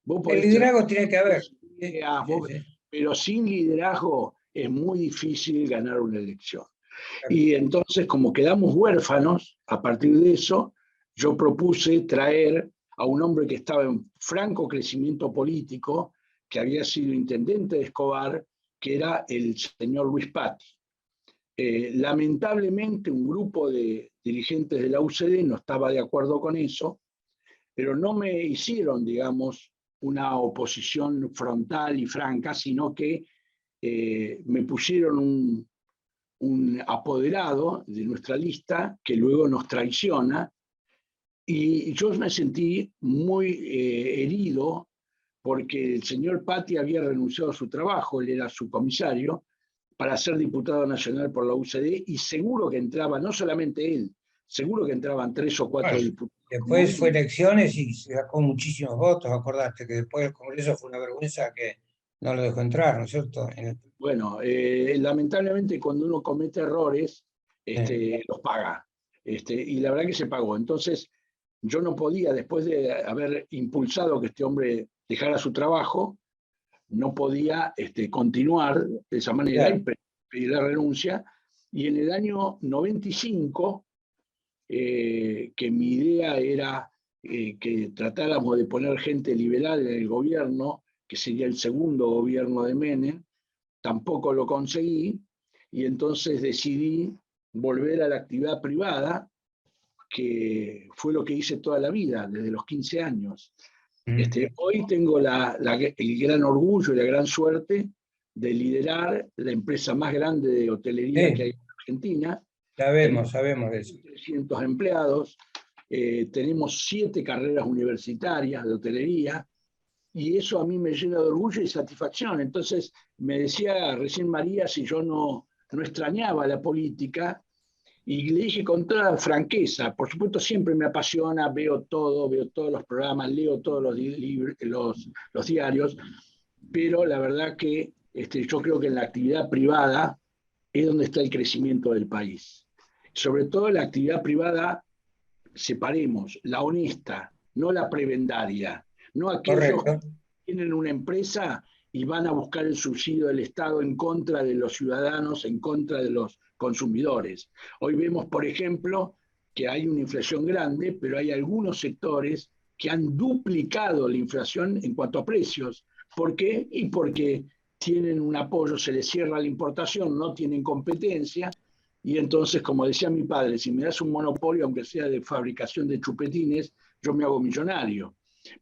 vos El podés tener liderazgo tiene que haber. ideas, Sí, sí, pero sin liderazgo es muy difícil ganar una elección. claro. Y entonces, como quedamos huérfanos, a partir de eso, yo propuse traer a un hombre que estaba en franco crecimiento político, que había sido intendente de Escobar, que era el señor Luis Patti. Lamentablemente, un grupo de dirigentes de la UCD no estaba de acuerdo con eso, pero no me hicieron, digamos, una oposición frontal y franca, sino que me pusieron un apoderado de nuestra lista que luego nos traiciona, y yo me sentí muy herido porque el señor Patti había renunciado a su trabajo, él era su comisario, para ser diputado nacional por la UCD, y seguro que entraba, no solamente él, seguro que entraban 3 o 4 Bueno, diputados. después fue elecciones y se sacó muchísimos votos, acordaste que después del Congreso fue una vergüenza que no lo dejó entrar, ¿no es cierto? Bueno, lamentablemente cuando uno comete errores, los paga. Y la verdad que se pagó. Entonces, yo no podía, después de haber impulsado que este hombre dejara su trabajo, no podía continuar de esa manera y Claro. pedir la renuncia. Y en el año 95, que mi idea era que tratáramos de poner gente liberal en el gobierno, que sería el segundo gobierno de Menem, tampoco lo conseguí, y entonces decidí volver a la actividad privada, que fue lo que hice toda la vida, desde los 15 años. Hoy tengo el gran orgullo y la gran suerte de liderar la empresa más grande de hotelería que hay Sí, en Argentina. sabemos de eso. 300 empleados, tenemos 7 carreras universitarias de hotelería, y eso a mí me llena de orgullo y satisfacción. Entonces, me decía recién María si yo no extrañaba la política, y le dije con toda franqueza, por supuesto siempre me apasiona, veo todos los programas, leo todos los diarios, pero la verdad que yo creo que en la actividad privada es donde está el crecimiento del país. Sobre todo en la actividad privada, separemos la honesta, no la prebendaria, no aquellos que Correcto. tienen una empresa y van a buscar el subsidio del Estado en contra de los ciudadanos, en contra de los consumidores. Hoy vemos, por ejemplo, que hay una inflación grande, pero hay algunos sectores que han duplicado la inflación en cuanto a precios. ¿Por qué? Y porque tienen un apoyo, se les cierra la importación, no tienen competencia, y entonces, como decía mi padre, si me das un monopolio, aunque sea de fabricación de chupetines, yo me hago millonario.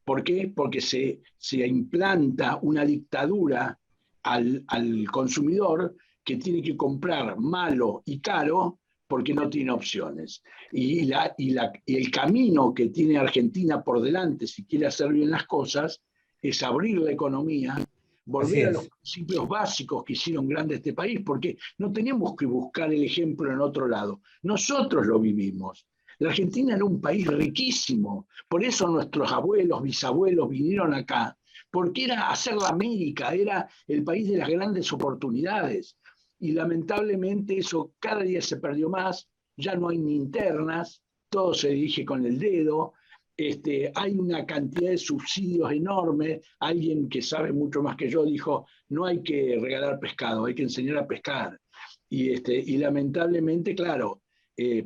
¿Por qué? Porque se implanta una dictadura al consumidor, que tiene que comprar malo y caro porque no tiene opciones. Y el camino que tiene Argentina por delante, si quiere hacer bien las cosas, es abrir la economía, Así volver a los es. principios básicos que hicieron grande este país, porque no tenemos que buscar el ejemplo en otro lado. Nosotros lo vivimos. La Argentina era un país riquísimo, por eso nuestros abuelos, bisabuelos vinieron acá, porque era hacer la América, era el país de las grandes oportunidades. Y lamentablemente eso cada día se perdió más, ya no hay ni internas, todo se dirige con el dedo, hay una cantidad de subsidios enormes. Alguien que sabe mucho más que yo dijo, no hay que regalar pescado, hay que enseñar a pescar. Y lamentablemente, claro,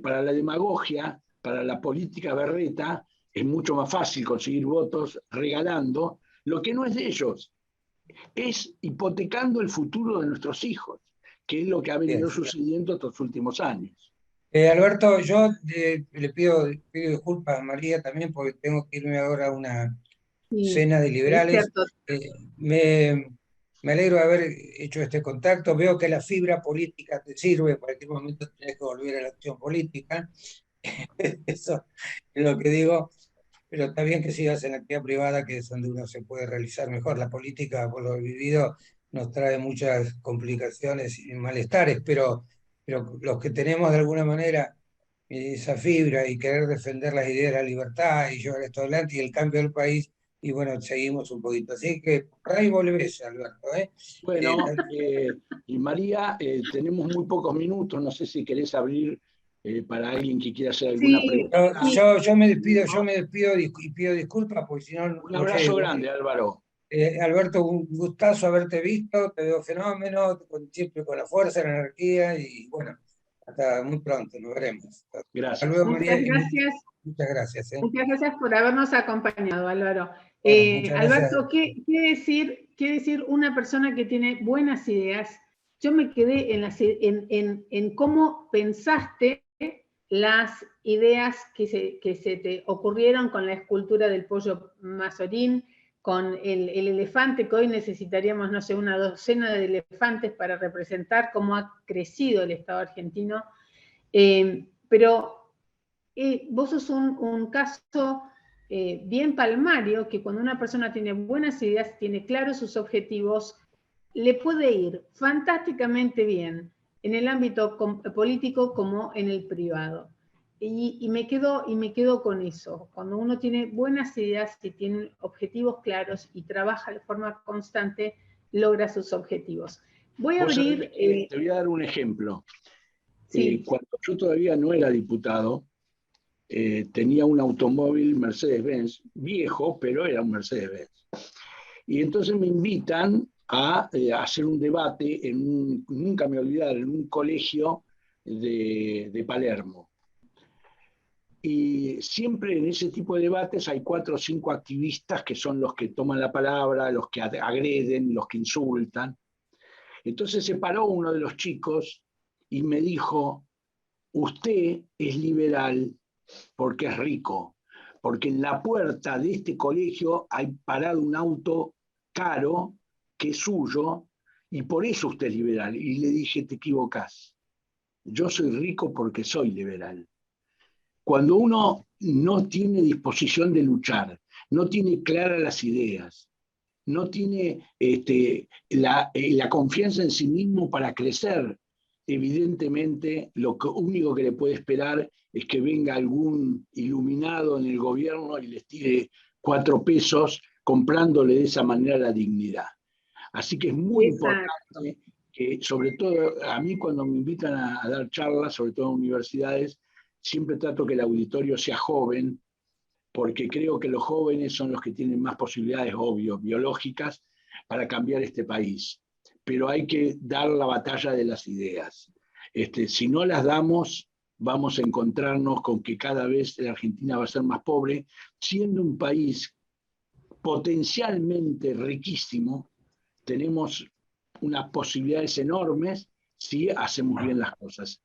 para la demagogia, para la política berreta, es mucho más fácil conseguir votos regalando lo que no es de ellos, es hipotecando el futuro de nuestros hijos, que es lo que ha venido sucediendo estos últimos años. Alberto, yo le pido disculpas a María también porque tengo que irme ahora a una cena de liberales. Me alegro de haber hecho este contacto. Veo que la fibra política te sirve, en cualquier momento tenés que volver a la acción política. Eso es lo que digo. Pero está bien que sigas en la actividad privada, que es donde uno se puede realizar mejor. La política, por lo vivido, nos trae muchas complicaciones y malestares, pero los que tenemos de alguna manera esa fibra y querer defender las ideas de la libertad y llevar esto adelante y el cambio del país, y bueno, seguimos un poquito. Así que por ahí volvés, Alberto. Bueno, y María, tenemos muy pocos minutos, no sé si querés abrir para alguien que quiera hacer alguna pregunta. Yo me despido y pido disculpas, porque si no, un abrazo grande, Álvaro. Alberto, un gustazo haberte visto, te veo fenómeno, siempre con la fuerza, la energía, y bueno, hasta muy pronto, nos veremos. Gracias. Hasta luego, María. Gracias. Muchas gracias. Muchas gracias por habernos acompañado, Álvaro. Alberto, ¿qué decir una persona que tiene buenas ideas? Yo me quedé en cómo pensaste las ideas que se te ocurrieron con la escultura del pollo Mazorín, con el elefante, que hoy necesitaríamos, no sé, una docena de elefantes para representar cómo ha crecido el Estado argentino. Pero vos sos un caso bien palmario, que cuando una persona tiene buenas ideas, tiene claros sus objetivos, le puede ir fantásticamente bien en el ámbito político como en el privado. Y me quedo con eso. Cuando uno tiene buenas ideas y tiene objetivos claros y trabaja de forma constante, logra sus objetivos. Voy a abrir... te voy a dar un ejemplo. Sí. Cuando yo todavía no era diputado, tenía un automóvil Mercedes-Benz, viejo, pero era un Mercedes-Benz. Y entonces me invitan a hacer un debate, nunca me olvidaré, en un colegio de Palermo. Y siempre en ese tipo de debates hay 4 o 5 activistas que son los que toman la palabra, los que agreden, los que insultan. Entonces se paró uno de los chicos y me dijo, usted es liberal porque es rico, porque en la puerta de este colegio hay parado un auto caro que es suyo y por eso usted es liberal. Y le dije, te equivocás. Yo soy rico porque soy liberal. Cuando uno no tiene disposición de luchar, no tiene claras las ideas, no tiene la confianza en sí mismo para crecer, evidentemente lo único que le puede esperar es que venga algún iluminado en el gobierno y les tire 4 pesos comprándole de esa manera la dignidad. Así que es muy importante que, sobre todo, a mí cuando me invitan a dar charlas, sobre todo en universidades, siempre trato que el auditorio sea joven, porque creo que los jóvenes son los que tienen más posibilidades, obvio, biológicas, para cambiar este país. Pero hay que dar la batalla de las ideas. Si no las damos, vamos a encontrarnos con que cada vez la Argentina va a ser más pobre, siendo un país potencialmente riquísimo. Tenemos unas posibilidades enormes si hacemos bien las cosas.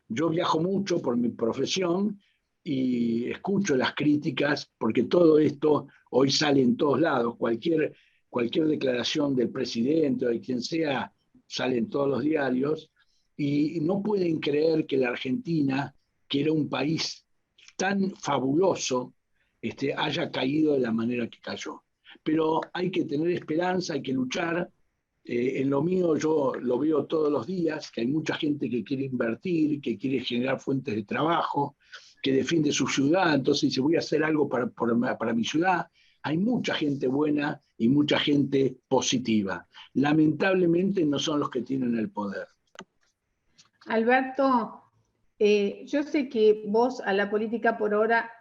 Yo viajo mucho por mi profesión y escucho las críticas, porque todo esto hoy sale en todos lados. Cualquier declaración del presidente o de quien sea sale en todos los diarios, y no pueden creer que la Argentina, que era un país tan fabuloso, haya caído de la manera que cayó. Pero hay que tener esperanza, hay que luchar. En lo mío yo lo veo todos los días, que hay mucha gente que quiere invertir, que quiere generar fuentes de trabajo, que defiende su ciudad, entonces dice, voy a hacer algo para mi ciudad. Hay mucha gente buena y mucha gente positiva. Lamentablemente no son los que tienen el poder. Alberto, yo sé que vos a la política por ahora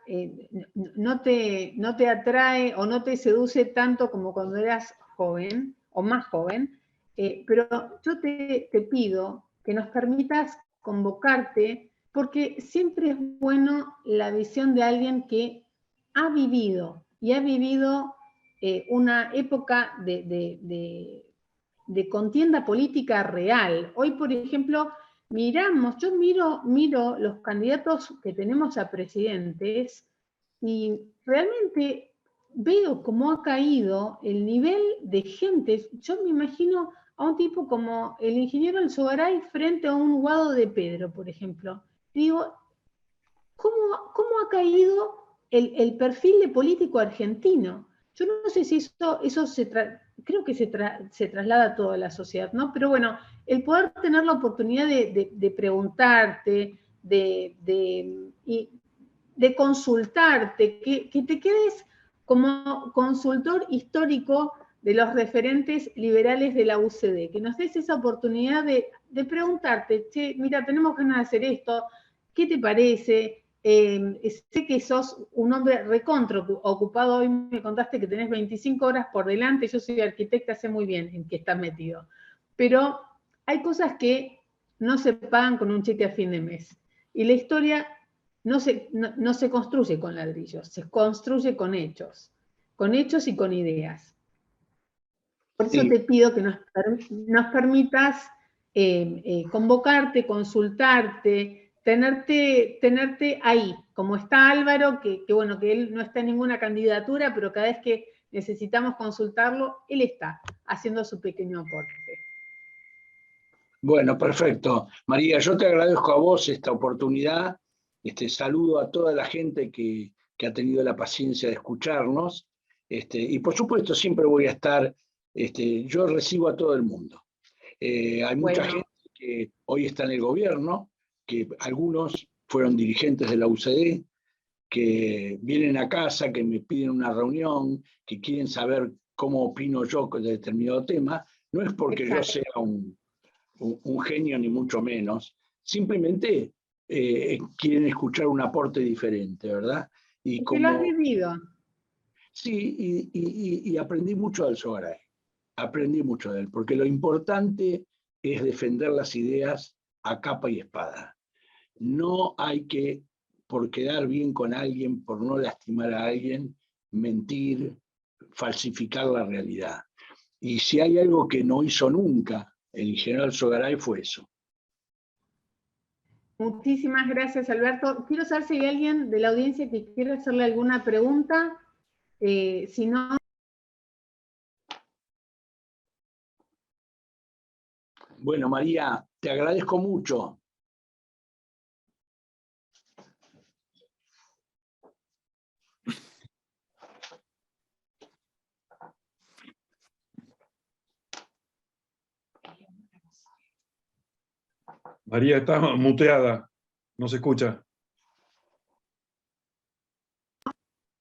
no te atrae o no te seduce tanto como cuando eras joven o más joven, pero yo te pido que nos permitas convocarte, porque siempre es bueno la visión de alguien que ha vivido y ha vivido una época de contienda política real. Hoy, por ejemplo, yo miro los candidatos que tenemos a presidentes y realmente veo cómo ha caído el nivel de gente. Yo me imagino a un tipo como el ingeniero Alzogaray frente a un Guado de Pedro, por ejemplo. Digo, ¿cómo ha caído el perfil de político argentino? Yo no sé si eso creo que se traslada a toda la sociedad, ¿no? Pero bueno, el poder tener la oportunidad de preguntarte, de consultarte, que te quedes como consultor histórico de los referentes liberales de la UCD, que nos des esa oportunidad de preguntarte, che, mira, tenemos ganas de hacer esto, ¿qué te parece? Sé que sos un hombre recontra ocupado, hoy me contaste que tenés 25 horas por delante, yo soy arquitecta, sé muy bien en qué estás metido, pero hay cosas que no se pagan con un cheque a fin de mes, y la historia no se construye con ladrillos, se construye con hechos y con ideas. Por eso te pido que nos permitas convocarte, consultarte, tenerte ahí, como está Álvaro, que bueno, que él no está en ninguna candidatura, pero cada vez que necesitamos consultarlo, él está haciendo su pequeño aporte. Bueno, perfecto. María, yo te agradezco a vos esta oportunidad. Saludo a toda la gente que ha tenido la paciencia de escucharnos. Y por supuesto, siempre voy a estar, yo recibo a todo el mundo. Hay mucha gente que hoy está en el gobierno, que algunos fueron dirigentes de la UCD, que vienen a casa, que me piden una reunión, que quieren saber cómo opino yo de determinado tema. No es porque yo sea un genio ni mucho menos, simplemente quieren escuchar un aporte diferente, ¿verdad? Y que lo has vivido. Sí, y aprendí mucho del Alzogaray, aprendí mucho de él, porque lo importante es defender las ideas a capa y espada. No hay que, por quedar bien con alguien, por no lastimar a alguien, mentir, falsificar la realidad. Y si hay algo que no hizo nunca el ingeniero Alzogaray fue eso. Muchísimas gracias, Alberto. Quiero saber si hay alguien de la audiencia que quiera hacerle alguna pregunta. Si no... Bueno, María, te agradezco mucho. María está muteada, no se escucha.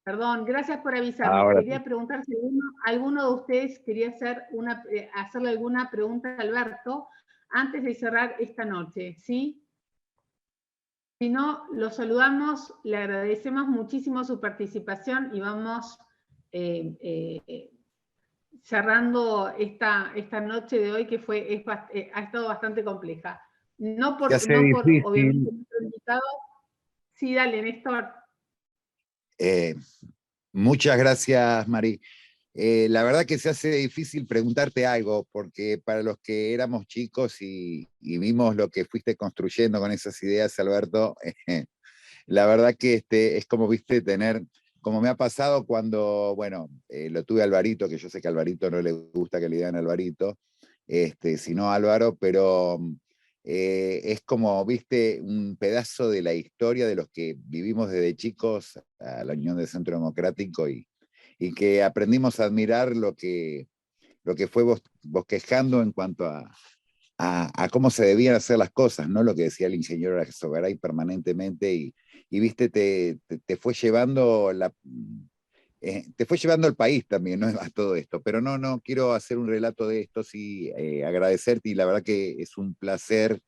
Perdón, gracias por avisarme. Ahora quería sí. preguntar si alguno de ustedes quería hacerle alguna pregunta a Alberto antes de cerrar esta noche, ¿sí? Si no, lo saludamos, le agradecemos muchísimo su participación y vamos cerrando esta noche de hoy que ha estado bastante compleja. No por obviamente, nuestro invitado. Sí, dale, Néstor. Muchas gracias, Mari. La verdad que se hace difícil preguntarte algo, porque para los que éramos chicos y vimos lo que fuiste construyendo con esas ideas, Alberto, la verdad que es como, viste, como me ha pasado cuando, bueno, lo tuve a Alvarito, que yo sé que a Alvarito no le gusta que le digan Alvarito, sino Álvaro, pero es como, viste, un pedazo de la historia de los que vivimos desde chicos a la Unión de Centro Democrático y que aprendimos a admirar lo que fue bosquejando en cuanto a a cómo se debían hacer las cosas, ¿no? Lo que decía el ingeniero Arzogaray permanentemente, y viste, te fue llevando te fue llevando el país también, ¿no? A todo esto. Pero no quiero hacer un relato de esto, sí, agradecerte, y la verdad que es un placer,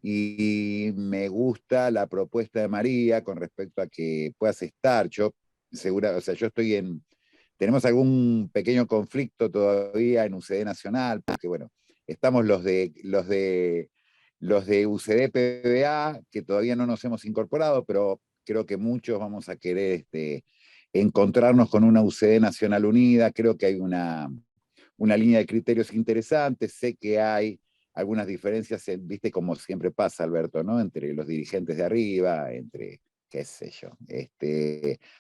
y me gusta la propuesta de María con respecto a que puedas estar. Yo, segura, o sea, yo estoy tenemos algún pequeño conflicto todavía en UCD Nacional, porque bueno, estamos los de UCD PBA, que todavía no nos hemos incorporado, pero creo que muchos vamos a querer encontrarnos con una UCD Nacional unida. Creo que hay una línea de criterios interesantes. Sé que hay algunas diferencias, viste, como siempre pasa, Alberto, ¿no? Entre los dirigentes de arriba, entre, qué sé yo,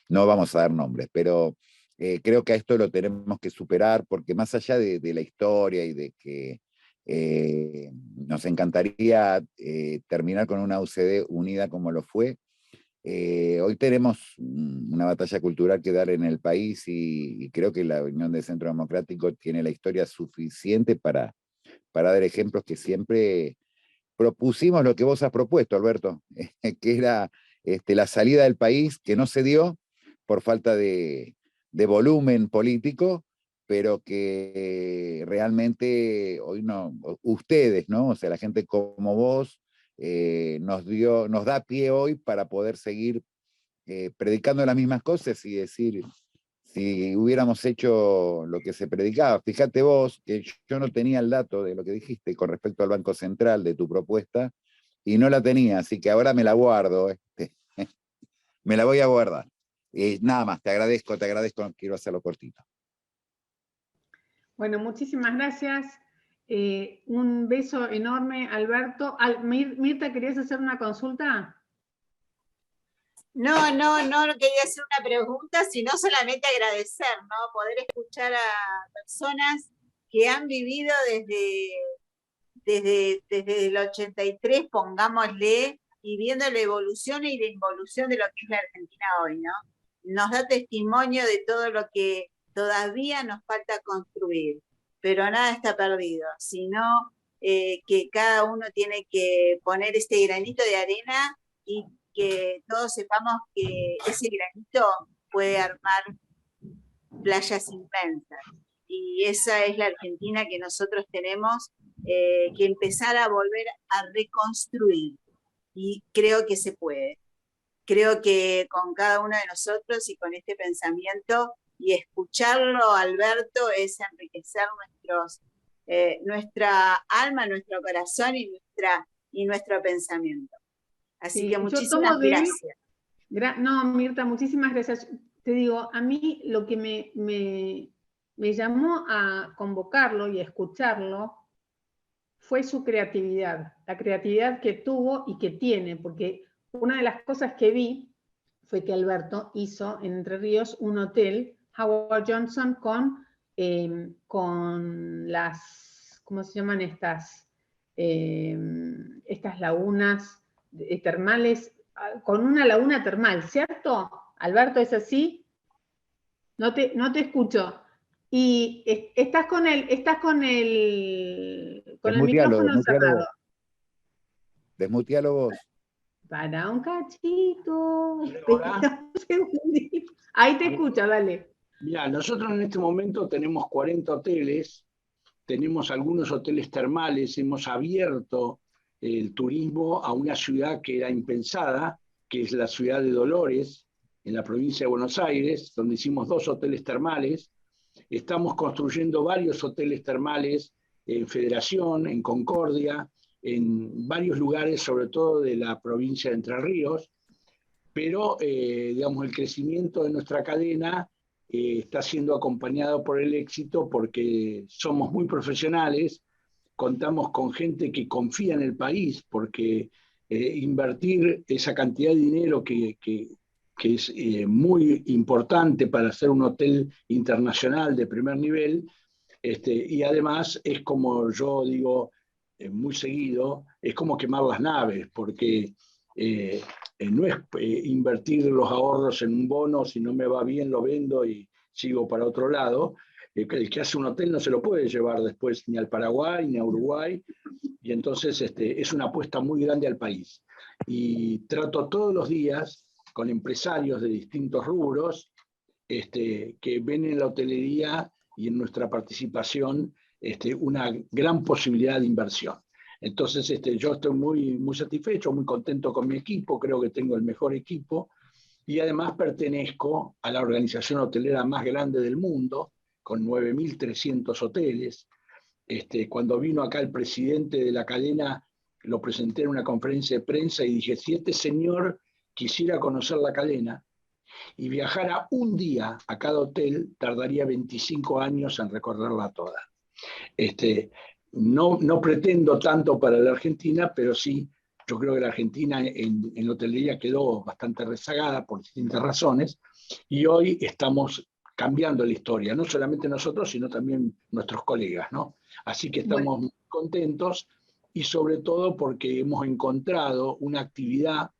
no vamos a dar nombres, pero creo que a esto lo tenemos que superar, porque más allá de la historia y de que nos encantaría terminar con una UCD unida como lo fue, hoy tenemos una batalla cultural que dar en el país, y creo que la Unión de Centro Democrático tiene la historia suficiente para dar ejemplos que siempre propusimos lo que vos has propuesto, Alberto, que era la salida del país, que no se dio por falta de volumen político, pero que realmente hoy no, ustedes, ¿no? O sea, la gente como vos, nos da pie hoy para poder seguir predicando las mismas cosas y decir, si hubiéramos hecho lo que se predicaba. Fíjate vos que yo no tenía el dato de lo que dijiste con respecto al Banco Central, de tu propuesta, y no la tenía, así que ahora me la guardo, me la voy a guardar. Nada más, te agradezco, quiero hacerlo cortito. Bueno, muchísimas gracias. Un beso enorme, Alberto. Mirta, ¿querías hacer una consulta? No quería hacer una pregunta, sino solamente agradecer, ¿no? Poder escuchar a personas que han vivido desde el 83, pongámosle, y viendo la evolución y la involución de lo que es la Argentina hoy, ¿no? Nos da testimonio de todo lo que todavía nos falta construir, pero nada está perdido, sino que cada uno tiene que poner este granito de arena y que todos sepamos que ese granito puede armar playas inmensas. Y esa es la Argentina que nosotros tenemos que empezar a volver a reconstruir. Y creo que se puede. Creo que con cada uno de nosotros y con este pensamiento y escucharlo, Alberto, es enriquecer nuestra alma, nuestro corazón y nuestro pensamiento. Así Sí, que muchísimas gracias. No, Mirta, muchísimas gracias. Te digo, a mí lo que me llamó a convocarlo y a escucharlo fue su creatividad, la creatividad que tuvo y que tiene, porque una de las cosas que vi fue que Alberto hizo en Entre Ríos un hotel, Howard Johnson, con las, ¿cómo se llaman estas? Estas lagunas termales, con una laguna termal, ¿cierto? Alberto, ¿es así? No te escucho. Y estás con el micrófono cerrado. Desmutealo vos. Para un cachito. ¿Ahora? Ahí te escucho, dale. Mira, nosotros en este momento tenemos 40 hoteles, tenemos algunos hoteles termales, hemos abierto el turismo a una ciudad que era impensada, que es la ciudad de Dolores, en la provincia de Buenos Aires, donde hicimos 2 hoteles termales. Estamos construyendo varios hoteles termales en Federación, en Concordia, en varios lugares, sobre todo de la provincia de Entre Ríos, pero digamos, el crecimiento de nuestra cadena está siendo acompañado por el éxito porque somos muy profesionales, contamos con gente que confía en el país, porque invertir esa cantidad de dinero que es muy importante para hacer un hotel internacional de primer nivel, y además es como yo digo muy seguido, es como quemar las naves, porque no es invertir los ahorros en un bono, si no me va bien lo vendo y sigo para otro lado, el que hace un hotel no se lo puede llevar después ni al Paraguay ni a Uruguay, y entonces es una apuesta muy grande al país. Y trato todos los días con empresarios de distintos rubros que ven en la hotelería y en nuestra participación una gran posibilidad de inversión. Entonces yo estoy muy, muy satisfecho, muy contento con mi equipo, creo que tengo el mejor equipo, y además pertenezco a la organización hotelera más grande del mundo, con 9.300 hoteles. Cuando vino acá el presidente de la cadena, lo presenté en una conferencia de prensa y dije, si este señor quisiera conocer la cadena y viajara un día a cada hotel, tardaría 25 años en recorrerla toda. No pretendo tanto para la Argentina, pero sí, yo creo que la Argentina en hotelería quedó bastante rezagada por distintas razones, y hoy estamos cambiando la historia, no solamente nosotros, sino también nuestros colegas, ¿no? Así que estamos muy contentos, y sobre todo porque hemos encontrado una actividad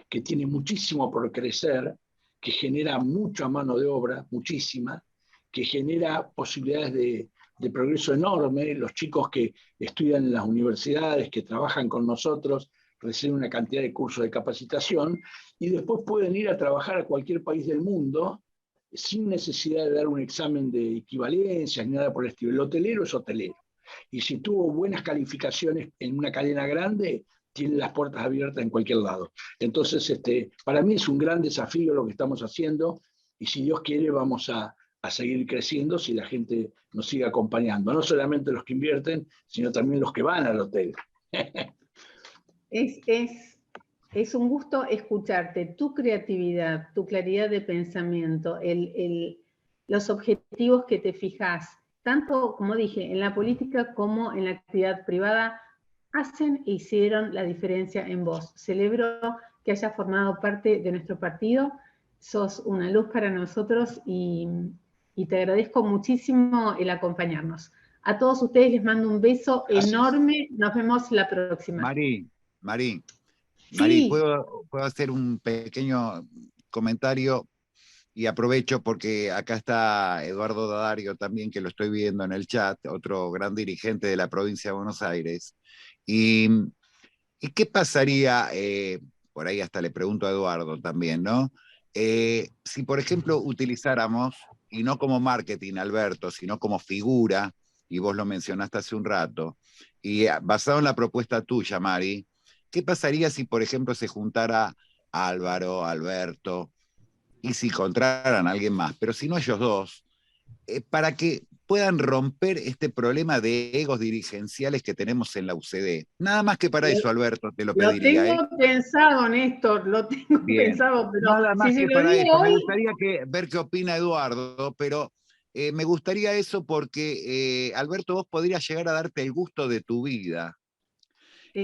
que tiene muchísimo por crecer, que genera mucha mano de obra, muchísima, que genera posibilidades de progreso enorme. Los chicos que estudian en las universidades, que trabajan con nosotros, reciben una cantidad de cursos de capacitación y después pueden ir a trabajar a cualquier país del mundo sin necesidad de dar un examen de equivalencia ni nada por el estilo. El hotelero es hotelero. Y si tuvo buenas calificaciones en una cadena grande, tiene las puertas abiertas en cualquier lado. Entonces, para mí es un gran desafío lo que estamos haciendo, y si Dios quiere vamos a seguir creciendo si la gente nos sigue acompañando. No solamente los que invierten, sino también los que van al hotel. Es un gusto escucharte, tu creatividad, tu claridad de pensamiento, los objetivos que te fijas, tanto, como dije, en la política como en la actividad privada, hacen e hicieron la diferencia en vos. Celebro que hayas formado parte de nuestro partido, sos una luz para nosotros y te agradezco muchísimo el acompañarnos. A todos ustedes les mando un beso enorme, nos vemos la próxima. Mari, sí. ¿puedo hacer un pequeño comentario? Y aprovecho porque acá está Eduardo Dadario también, que lo estoy viendo en el chat, otro gran dirigente de la provincia de Buenos Aires. ¿Y qué pasaría, por ahí hasta le pregunto a Eduardo también, ¿no? Si, por ejemplo, utilizáramos, y no como marketing, Alberto, sino como figura, y vos lo mencionaste hace un rato, y basado en la propuesta tuya, Mari, ¿qué pasaría si, por ejemplo, se juntara Álvaro, Alberto, y si encontraran a alguien más, pero si no ellos dos, para que puedan romper este problema de egos dirigenciales que tenemos en la UCD? Nada más que para eso, Alberto, te lo pediría. Lo tengo pensado, Néstor, lo tengo pensado, pero nada más si que para eso. Hoy... Me gustaría ver qué opina Eduardo, pero me gustaría eso porque, Alberto, vos podrías llegar a darte el gusto de tu vida.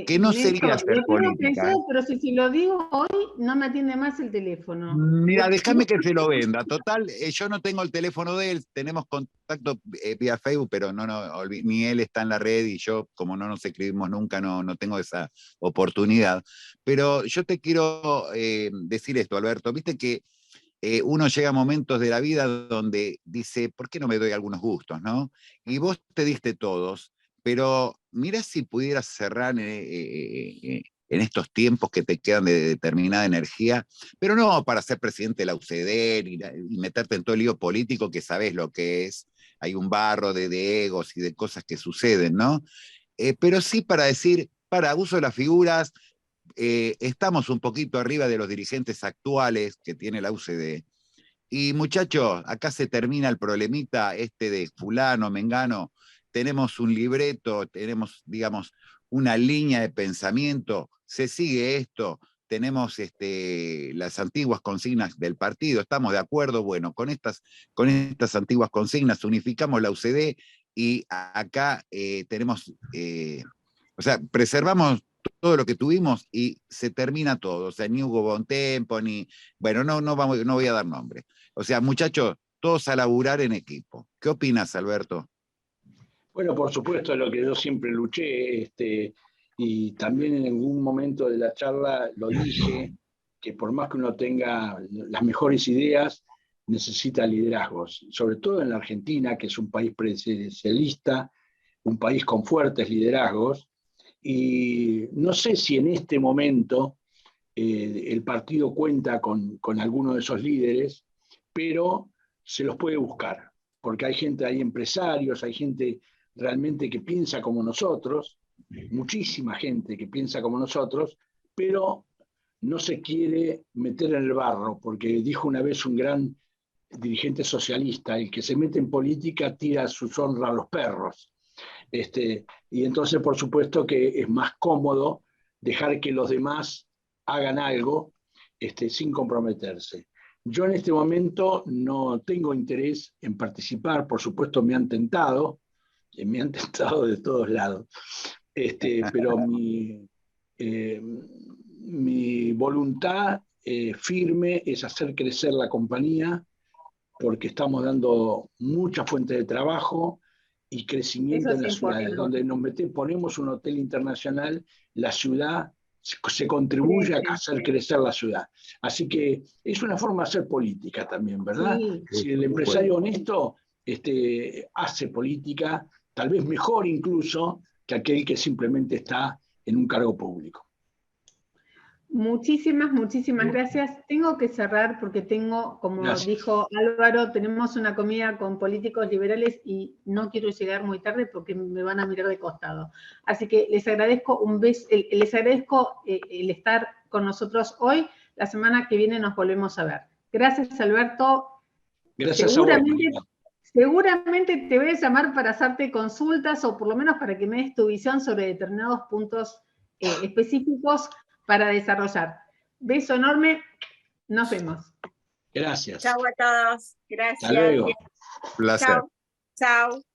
Que no sería hacer política. Pensado, pero si lo digo hoy, no me atiende más el teléfono. Mira, déjame que se lo venda. Total, yo no tengo el teléfono de él, tenemos contacto vía Facebook, pero ni él está en la red y yo, como no nos escribimos nunca, no tengo esa oportunidad. Pero yo te quiero decir esto, Alberto. Viste que uno llega a momentos de la vida donde dice, ¿por qué no me doy algunos gustos, no? Y vos te diste todos, pero mira si pudieras cerrar en estos tiempos que te quedan de determinada energía, pero no para ser presidente de la UCD y meterte en todo el lío político que sabés lo que es. Hay un barro de egos y de cosas que suceden, ¿no? Pero sí para decir, para uso de las figuras, estamos un poquito arriba de los dirigentes actuales que tiene la UCD. Y muchachos, acá se termina el problemita de fulano, mengano. Tenemos un libreto, tenemos, digamos, una línea de pensamiento, se sigue esto, tenemos las antiguas consignas del partido, estamos de acuerdo, bueno, con estas antiguas consignas unificamos la UCD y acá tenemos, o sea, preservamos todo lo que tuvimos y se termina todo, o sea, ni hubo buen tiempo, ni, bueno, no voy a dar nombre. O sea, muchachos, todos a laburar en equipo. ¿Qué opinas, Alberto? Bueno, por supuesto, lo que yo siempre luché, y también en algún momento de la charla lo dije, que por más que uno tenga las mejores ideas, necesita liderazgos, sobre todo en la Argentina, que es un país presidencialista, un país con fuertes liderazgos, y no sé si en este momento el partido cuenta con alguno de esos líderes, pero se los puede buscar, porque hay gente, hay empresarios, hay gente realmente que piensa como nosotros, muchísima gente que piensa como nosotros, pero no se quiere meter en el barro, porque dijo una vez un gran dirigente socialista, el que se mete en política tira su honra a los perros. Y entonces, por supuesto, que es más cómodo dejar que los demás hagan algo sin comprometerse. Yo en este momento no tengo interés en participar, por supuesto me han tentado de todos lados, pero mi voluntad firme es hacer crecer la compañía, porque estamos dando mucha fuente de trabajo y crecimiento en las ciudades. Donde ponemos un hotel internacional, la ciudad se contribuye a hacer crecer la ciudad. Así que es una forma de hacer política también, ¿verdad? Sí. Si el empresario honesto hace política, tal vez mejor incluso que aquel que simplemente está en un cargo público. Muchísimas gracias. Tengo que cerrar porque tengo, como dijo Álvaro, tenemos una comida con políticos liberales y no quiero llegar muy tarde porque me van a mirar de costado. Así que les agradezco les agradezco el estar con nosotros hoy. La semana que viene nos volvemos a ver. Gracias, Alberto. Gracias a vos. Seguramente te voy a llamar para hacerte consultas o por lo menos para que me des tu visión sobre determinados puntos específicos para desarrollar. Beso enorme, nos vemos. Gracias. Chau a todos, gracias. Hasta luego. Placer. Chau.